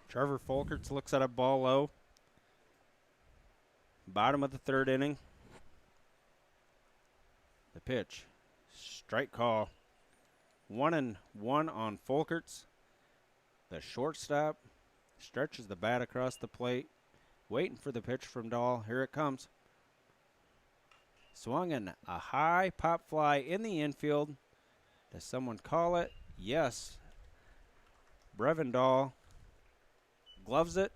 Trevor Folkerts looks at a ball low. Bottom of the third inning. The pitch. Strike call. 1-1 on Folkerts. The shortstop stretches the bat across the plate. Waiting for the pitch from Dahl. Here it comes. Swung in a high pop fly in the infield. Does someone call it? Yes. Brevin Dahl gloves it.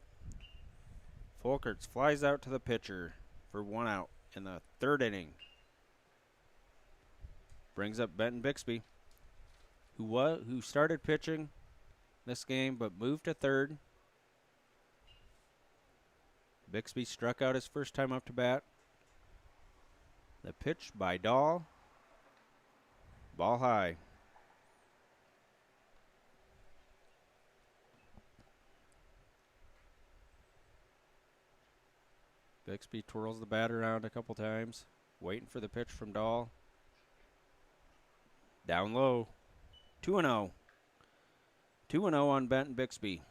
Folkerts flies out to the pitcher for 1 out in the third inning. Brings up Benton Bixby, who started pitching this game but moved to third. Bixby struck out his first time up to bat. The pitch by Dahl. Ball high. Bixby twirls the bat around a couple times, waiting for the pitch from Dahl. Down low. 2-0. 2-0 on Benton Bixby.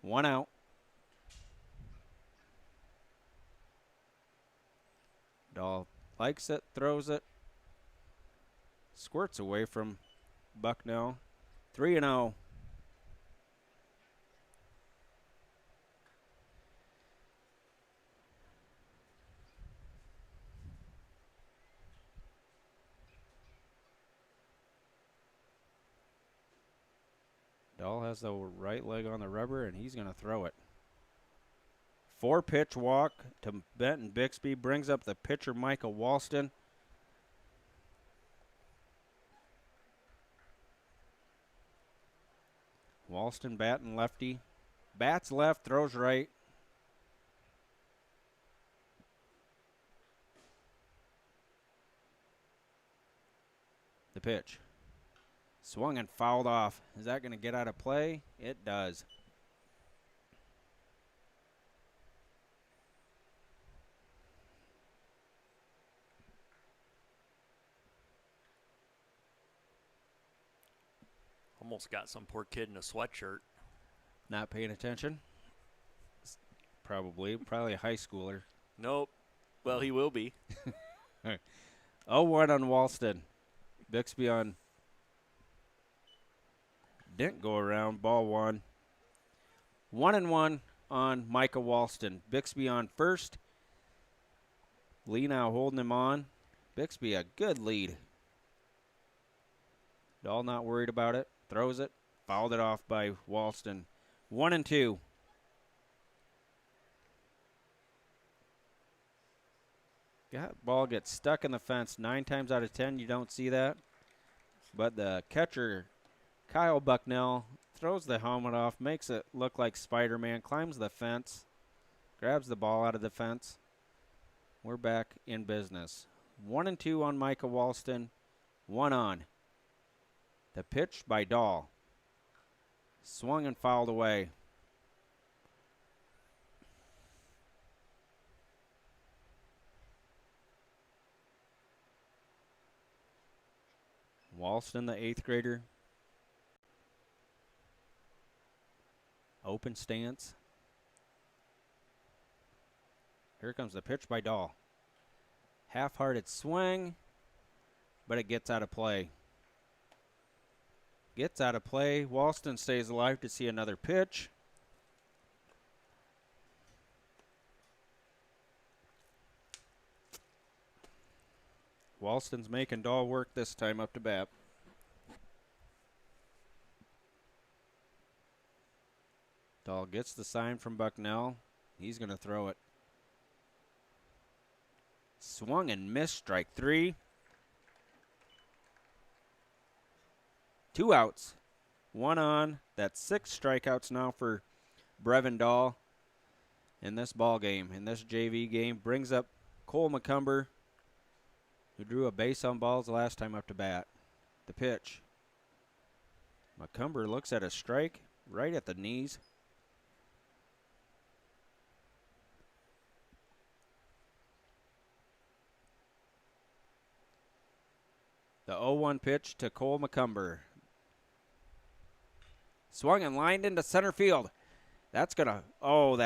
1 out. Dahl likes it, throws it, squirts away from Bucknell. 3-0. Dahl has the right leg on the rubber, and he's going to throw it. 4-pitch walk to Benton Bixby brings up the pitcher, Michael Walston. Walston batting lefty. Bats left, throws right. The pitch. Swung and fouled off. Is that going to get out of play? It does. Almost got some poor kid in a sweatshirt. Not paying attention. Probably a high schooler. Nope. Well, he will be. 0-1 on Walston. Bixby on. Didn't go around. Ball one. 1-1 on Micah Walston. Bixby on first. Lee now holding him on. Bixby a good lead. Dahl not worried about it. Throws it. Fouled it off by Walston. 1-2. Ball gets stuck in the fence 9 times out of 10. You don't see that. But the catcher, Kyle Bucknell, throws the helmet off, makes it look like Spider-Man, climbs the fence, grabs the ball out of the fence. We're back in business. 1-2 on Micah Walston. 1 on. The pitch by Dahl. Swung and fouled away. Walston, the 8th grader. Open stance. Here comes the pitch by Dahl. Half-hearted swing, but it gets out of play. Walston stays alive to see another pitch. Walston's making Dahl work this time up to bat. Dahl gets the sign from Bucknell. He's going to throw it. Swung and missed, strike 3. 2 outs. 1 on. That's 6 strikeouts now for Brevin Dahl in this ball game. In this JV game, brings up Cole McCumber, who drew a base on balls last time up to bat. The pitch. McCumber looks at a strike right at the knees. The 0-1 pitch to Cole McCumber. Swung and lined into center field. That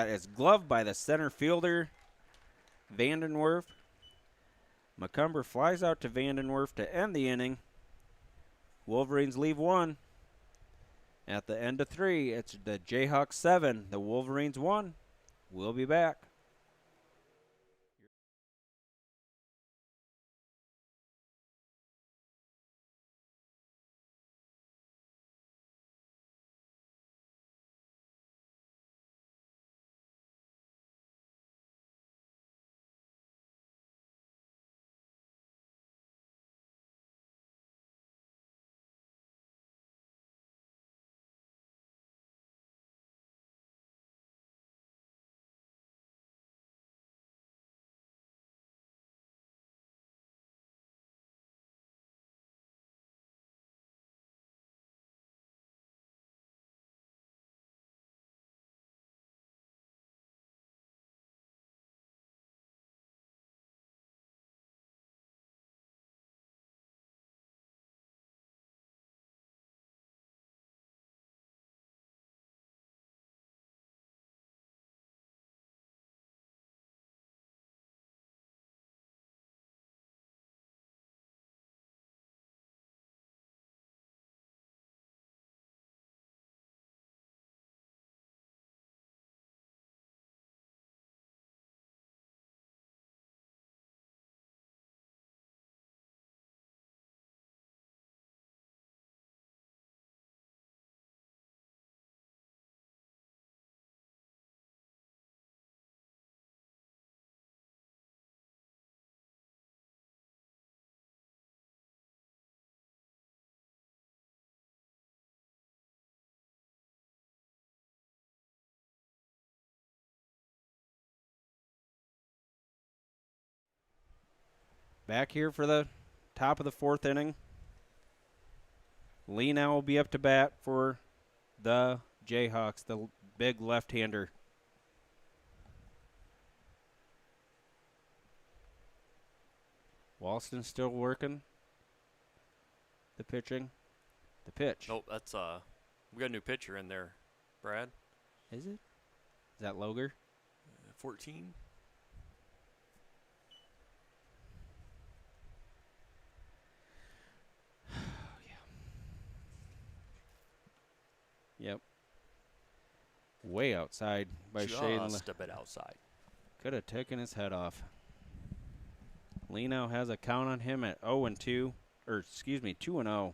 is gloved by the center fielder, Vandenwerf. McCumber flies out to Vandenwerf to end the inning. Wolverines leave 1. At the end of 3, it's the Jayhawks 7, the Wolverines 1. We'll be back. Back here for the top of the 4th inning. Lee now will be up to bat for the Jayhawks, the big left-hander. Walston still working. The pitching. The pitch. Nope, that's we got a new pitcher in there, Brad. Is it? Is that Loger? 14. Yep. Way outside by Shane. Just a bit outside. Could have taken his head off. Leno has a count on him at 0-2, or excuse me, 2-0.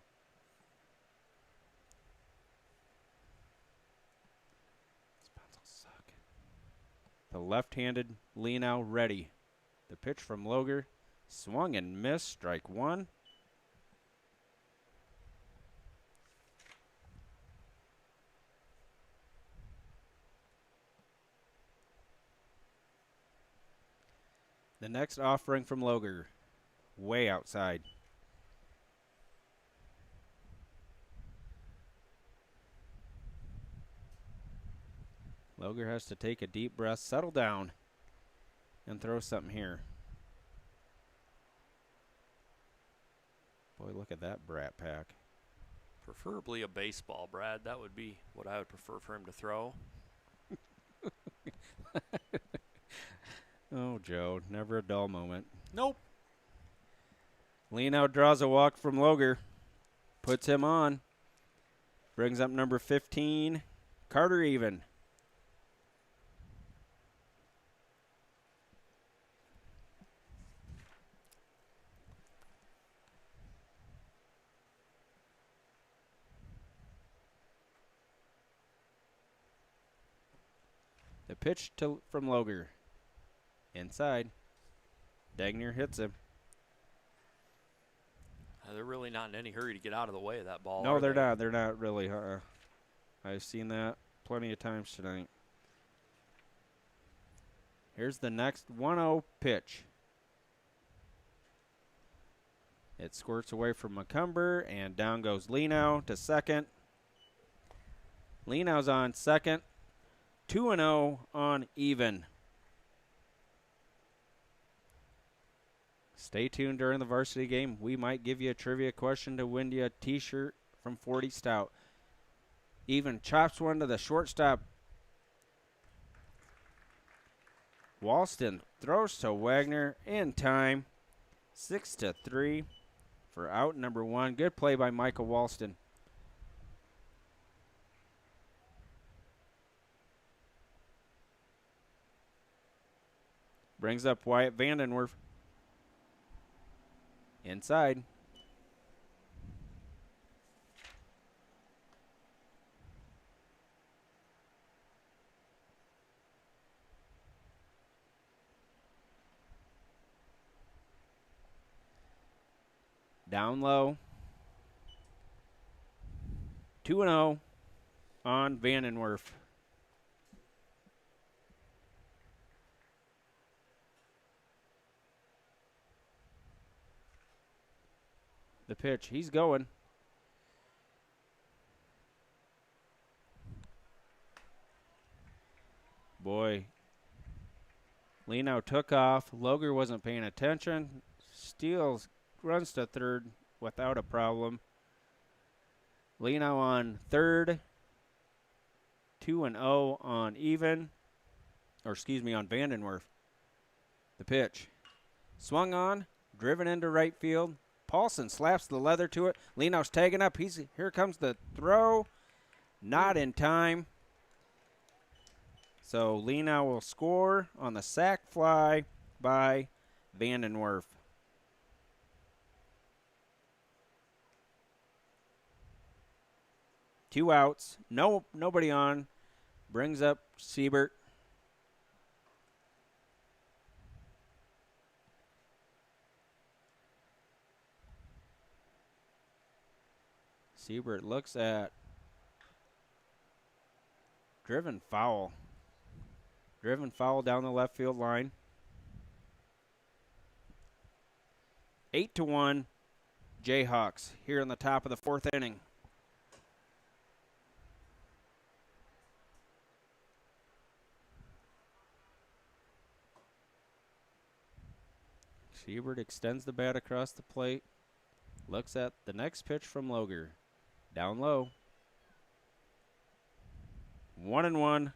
The left-handed Leno ready. The pitch from Loger. Swung and missed. Strike one. The next offering from Loger. Way outside. Loger has to take a deep breath, settle down, and throw something here. Boy, look at that brat pack. Preferably a baseball, Brad. That would be what I would prefer for him to throw. Oh, Joe, never a dull moment. Nope. Leno draws a walk from Loger. Puts him on. Brings up number 15. Carter even. The pitch from Loger. Inside. Dike-New hits him. They're really not in any hurry to get out of the way of that ball. No, they're not. They're not really. I've seen that plenty of times tonight. Here's the next 1-0 pitch. It squirts away from McCumber, and down goes Leno to second. Leno's on second. 2-0 on even. Stay tuned during the varsity game. We might give you a trivia question to win you a t-shirt from 40 Stout. Even chops one to the shortstop. Walston throws to Wagner in time. 6-3 for out number one. Good play by Michael Walston. Brings up Wyatt Vandenwerf. Inside. Down low. 2-0 on Vandenwerf. The pitch. He's going. Boy. Leno took off. Loger wasn't paying attention. Steals, runs to third without a problem. Leno on third. 2-0 on even. Or excuse me, on Vandenwerf. The pitch. Swung on. Driven into right field. Paulson slaps the leather to it. Leno's tagging up. Here comes the throw. Not in time. So Leno will score on the sac fly by Vandenwerf. Two outs. Nobody on. Brings up Siebert. Siebert looks at driven foul. Driven foul down the left field line. 8-1 Jayhawks here in the top of the fourth inning. Siebert extends the bat across the plate. Looks at the next pitch from Loger. Down low. 1-1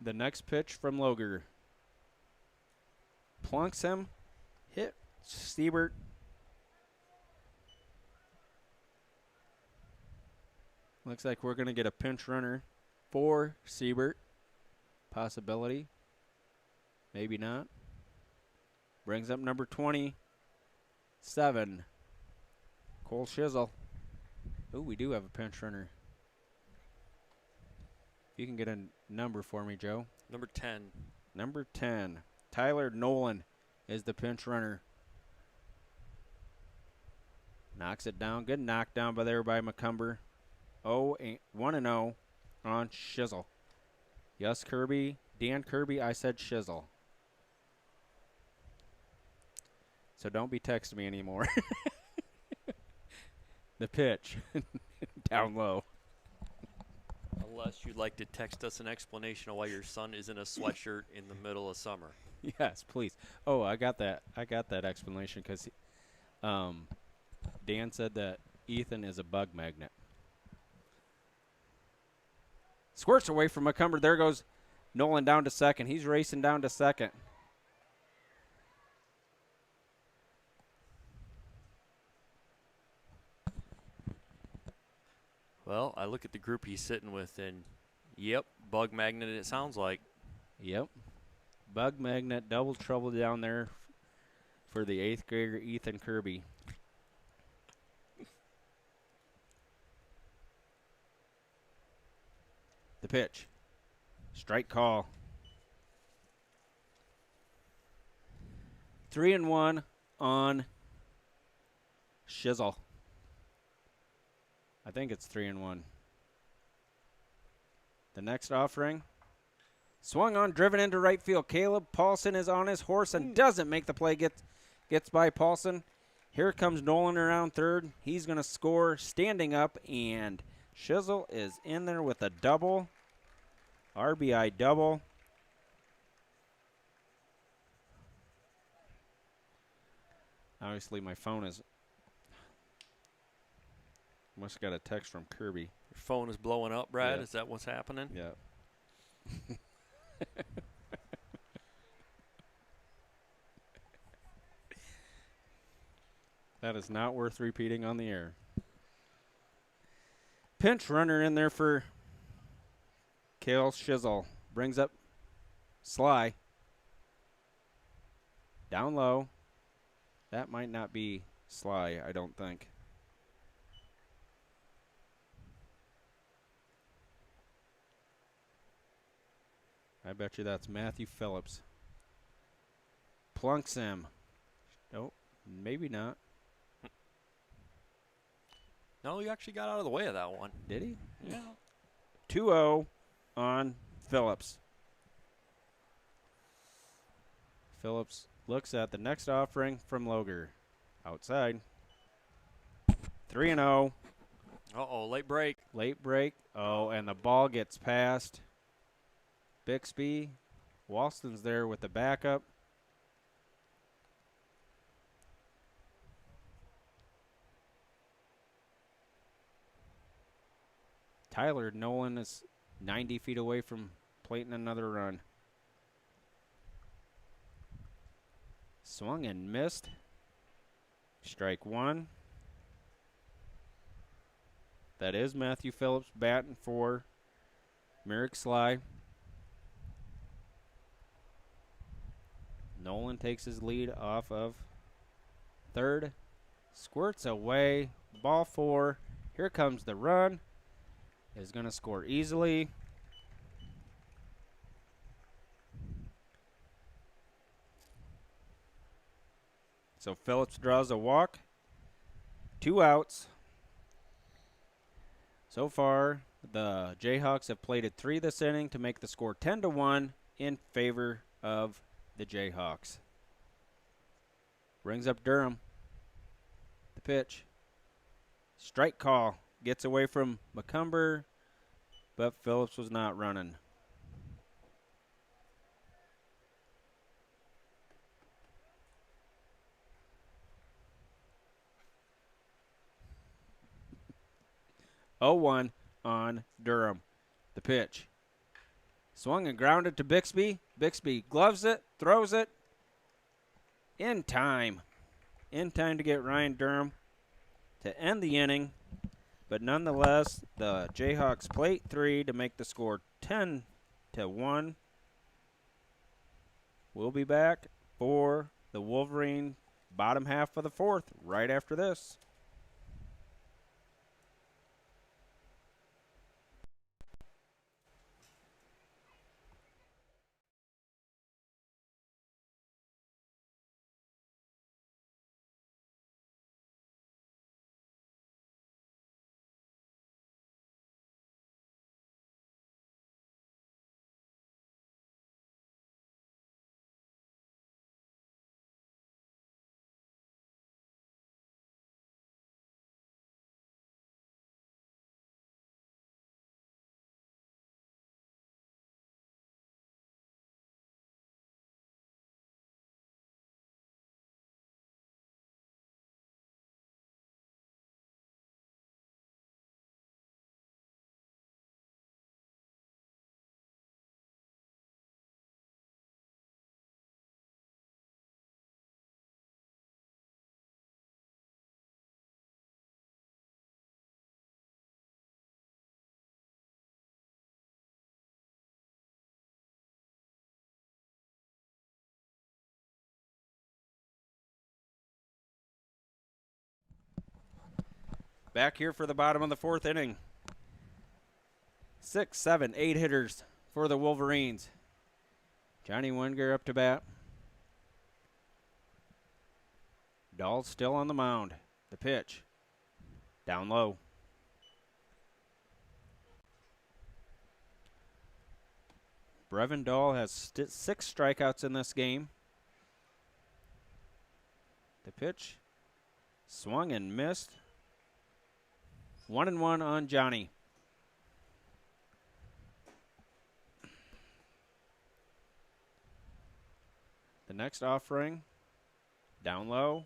The next pitch from Loger. Plunks him. Hit Siebert. Looks like we're going to get a pinch runner for Siebert. Possibility. Maybe not. Brings up number 27. Cole Shizzle. Ooh, we do have a pinch runner. If you can get a number for me, Joe. Number 10. Number 10. Tyler Nolan is the pinch runner. Knocks it down. Good knockdown by McCumber. 1-0 on Shizzle. Yes, Kirby. Dan Kirby, I said Shizzle. So don't be texting me anymore. The pitch. Down low. Unless you'd like to text us an explanation of why your son is in a sweatshirt in the middle of summer. Yes, please. Oh, I got that explanation because Dan said that Ethan is a bug magnet. Squirts away from McCumber. There goes Nolan down to second. He's racing down to second. Well, I look at the group he's sitting with, and yep, bug magnet it sounds like. Yep. Bug magnet, double trouble down there for the 8th grader Ethan Kirby. The pitch. Strike call. 3-1 on Shizzle. I think it's 3-1. The next offering. Swung on, driven into right field. Caleb Paulson is on his horse and doesn't make the play. Gets by Paulson. Here comes Nolan around third. He's going to score standing up, and Shizzle is in there with a double. RBI double. Obviously, my phone is... Must have got a text from Kirby. Your phone is blowing up, Brad? Yeah. Is that what's happening? Yeah. That is not worth repeating on the air. Pinch runner in there for Cale Shizzle. Brings up Sly. Down low. That might not be Sly, I don't think. I bet you that's Matthew Phillips. Plunks him. Nope, maybe not. No, you actually got out of the way of that one. Did he? Yeah. 2-0 on Phillips. Phillips looks at the next offering from Loger. Outside. 3-0. Uh-oh, late break. Late break. Oh, and the ball gets past Bixby. Walston's there with the backup. Tyler Nolan is 90 feet away from plating another run. Swung and missed. Strike one. That is Matthew Phillips batting for Merrick Sly. Nolan takes his lead off of third. Squirts away. Ball four. Here comes the run. Is going to score easily. So Phillips draws a walk. 2 outs. So far, the Jayhawks have plated 3 this inning to make the score 10-1 in favor of the Jayhawks. Brings up Durham. The pitch. Strike call. Gets away from McCumber, but Phillips was not running. Oh, 1 on Durham. The pitch. Swung and grounded to Bixby. Bixby gloves it, throws it. In time. In time to get Ryan Durham to end the inning. But nonetheless, the Jayhawks plate 3 to make the score 10-1. We'll be back for the Wolverine bottom half of the fourth right after this. Back here for the bottom of the fourth inning. 6, 7, 8 hitters for the Wolverines. Johnny Wenger up to bat. Dahl still on the mound. The pitch. Down low. Brevin Dahl has 6 strikeouts in this game. The pitch. Swung and missed. 1-1 on Johnny. The next offering. Down low.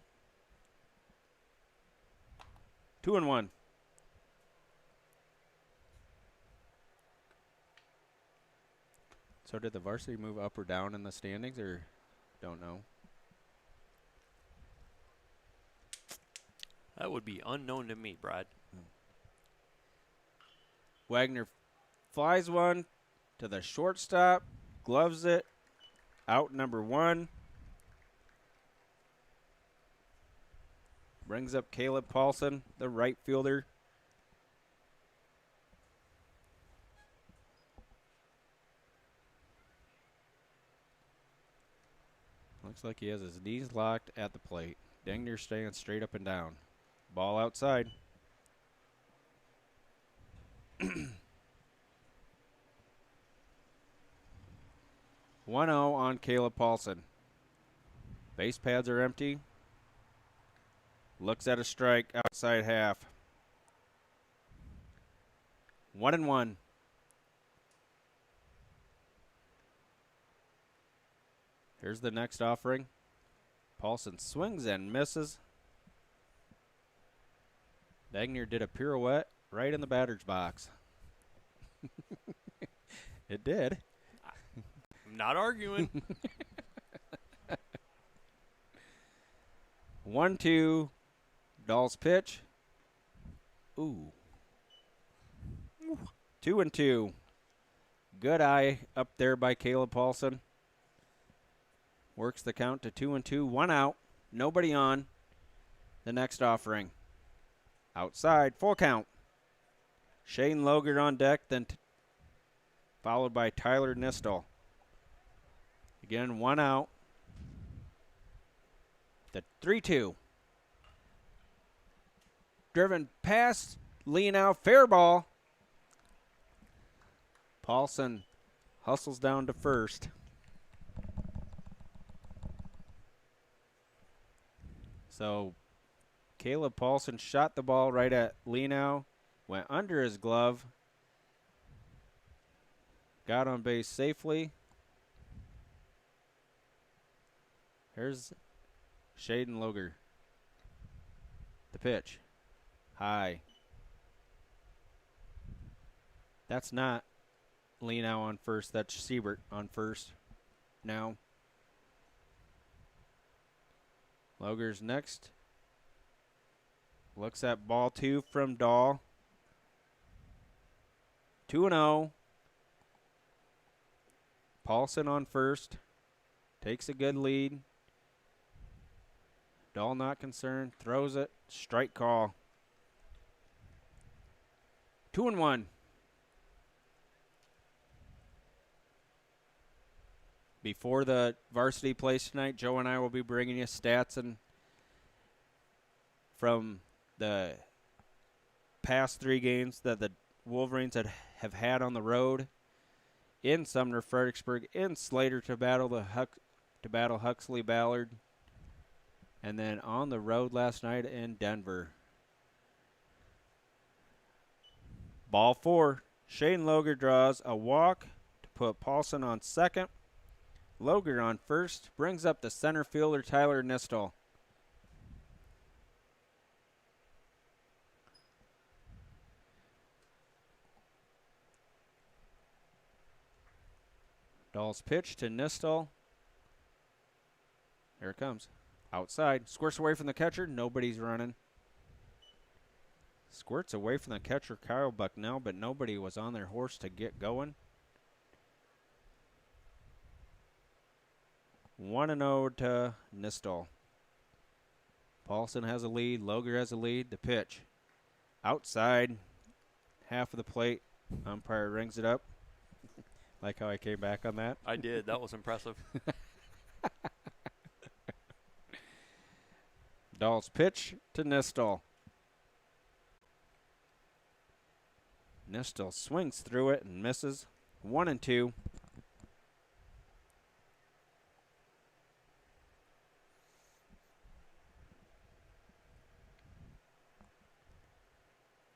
2-1. So did the varsity move up or down in the standings, or don't know? That would be unknown to me, Brad. Wagner flies one to the shortstop, gloves it, out number 1. Brings up Caleb Paulson, the right fielder. Looks like he has his knees locked at the plate. Dike-New staying straight up and down. Ball outside. 1-0 on Caleb Paulson. Base pads are empty. Looks at a strike outside half. 1-1. Here's the next offering. Paulson swings and misses. Dike-New did a pirouette right in the batter's box. It did. I'm not arguing. 1-2. Dahl's pitch. Ooh. 2-2. Good eye up there by Caleb Paulson. Works the count to 2-2. 1 out. Nobody on. The next offering. Outside. Full count. Shane Loger on deck, then followed by Tyler Nistel. Again, 1 out. The 3-2. Driven past, lean out, fair ball. Paulson hustles down to first. So Caleb Paulson shot the ball right at Leanow, went under his glove, got on base safely. Here's Shaden Loger. The pitch. High. That's not Lee now on first. That's Siebert on first now. Loger's next. Looks at ball 2 from Dahl. 2-0. Paulson on first. Takes a good lead. Dahl not concerned. Throws it. Strike call. 2-1. Before the varsity plays tonight, Joe and I will be bringing you stats and from the past 3 games that the Wolverines have had on the road in Sumner, Fredericksburg, in Slater to battle Huxley Ballard, and then on the road last night in Denver. Ball 4. Shane Loger draws a walk to put Paulson on second. Loger on first, brings up the center fielder Tyler Nistel. Dahl's pitch to Nistel. Here it comes. Outside. Squirts away from the catcher. Nobody's running. Squirts away from the catcher, Kyle Bucknell, but nobody was on their horse to get going. 1-0 to Nistel. Paulson has a lead. Loger has a lead. The pitch. Outside. Half of the plate. Umpire rings it up. Like how I came back on that? I did. That was impressive. Dahl's pitch to Nistel. Nistel swings through it and misses. 1-2.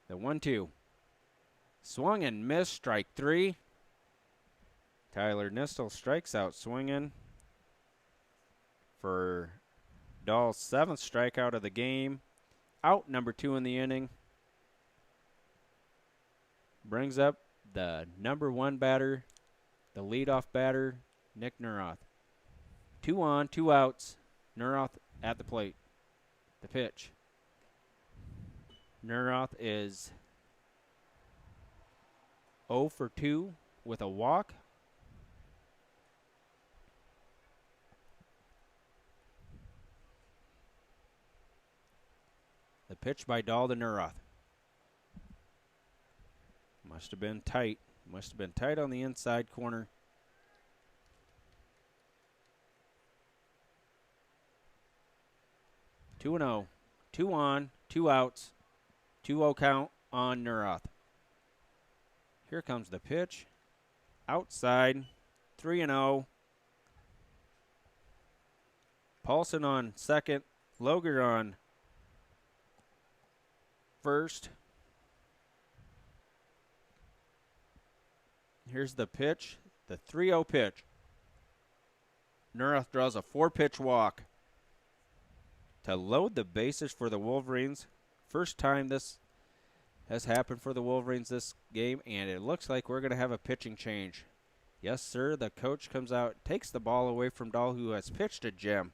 The 1-2. Swung and missed. Strike 3. Tyler Nistel strikes out swinging for Dahl's 7th strikeout of the game. Out number 2 in the inning. Brings up the number 1 batter, the leadoff batter, Nick Neuroth. 2 on, 2 outs. Neuroth at the plate. The pitch. Neuroth is 0 for 2 with a walk. The pitch by Dahl to Neuroth. Must have been tight. Must have been tight on the inside corner. Two and 0. 2 on, 2 outs. 2-0 count on Neuroth. Here comes the pitch. Outside. 3-0. Paulson on second. Loger on first. Here's the pitch. The 3-0 pitch. Neuroth draws a 4-pitch walk to load the bases for the Wolverines. First time this has happened for the Wolverines this game, and it looks like we're going to have a pitching change. Yes, sir. The coach comes out, takes the ball away from Dahl, who has pitched to Jim.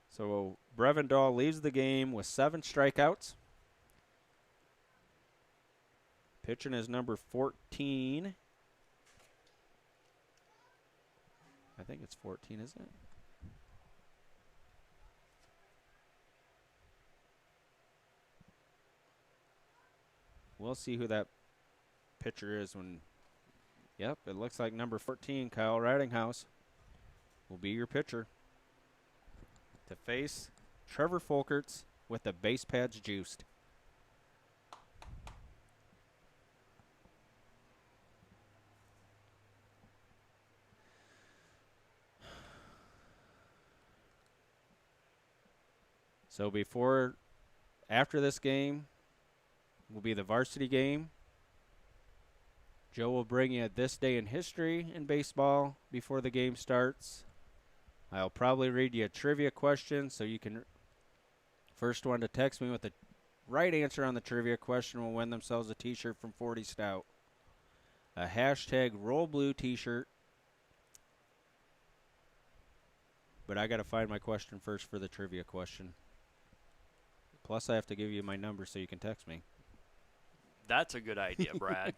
So Brevin Dahl leaves the game with 7 strikeouts. Pitching is number 14. I think it's 14, isn't it? We'll see who that pitcher is when. Yep, it looks like number 14, Kyle Ridinghouse, will be your pitcher to face Trevor Folkerts with the base pads juiced. So after this game will be the varsity game. Joe will bring you this day in history in baseball before the game starts. I'll probably read you a trivia question, so you can first one to text me with a right answer on the trivia question will win themselves a T-shirt from 40 Stout. A hashtag Roll Blue T-shirt. But I got to find my question first for the trivia question. Plus, I have to give you my number so you can text me. That's a good idea, Brad.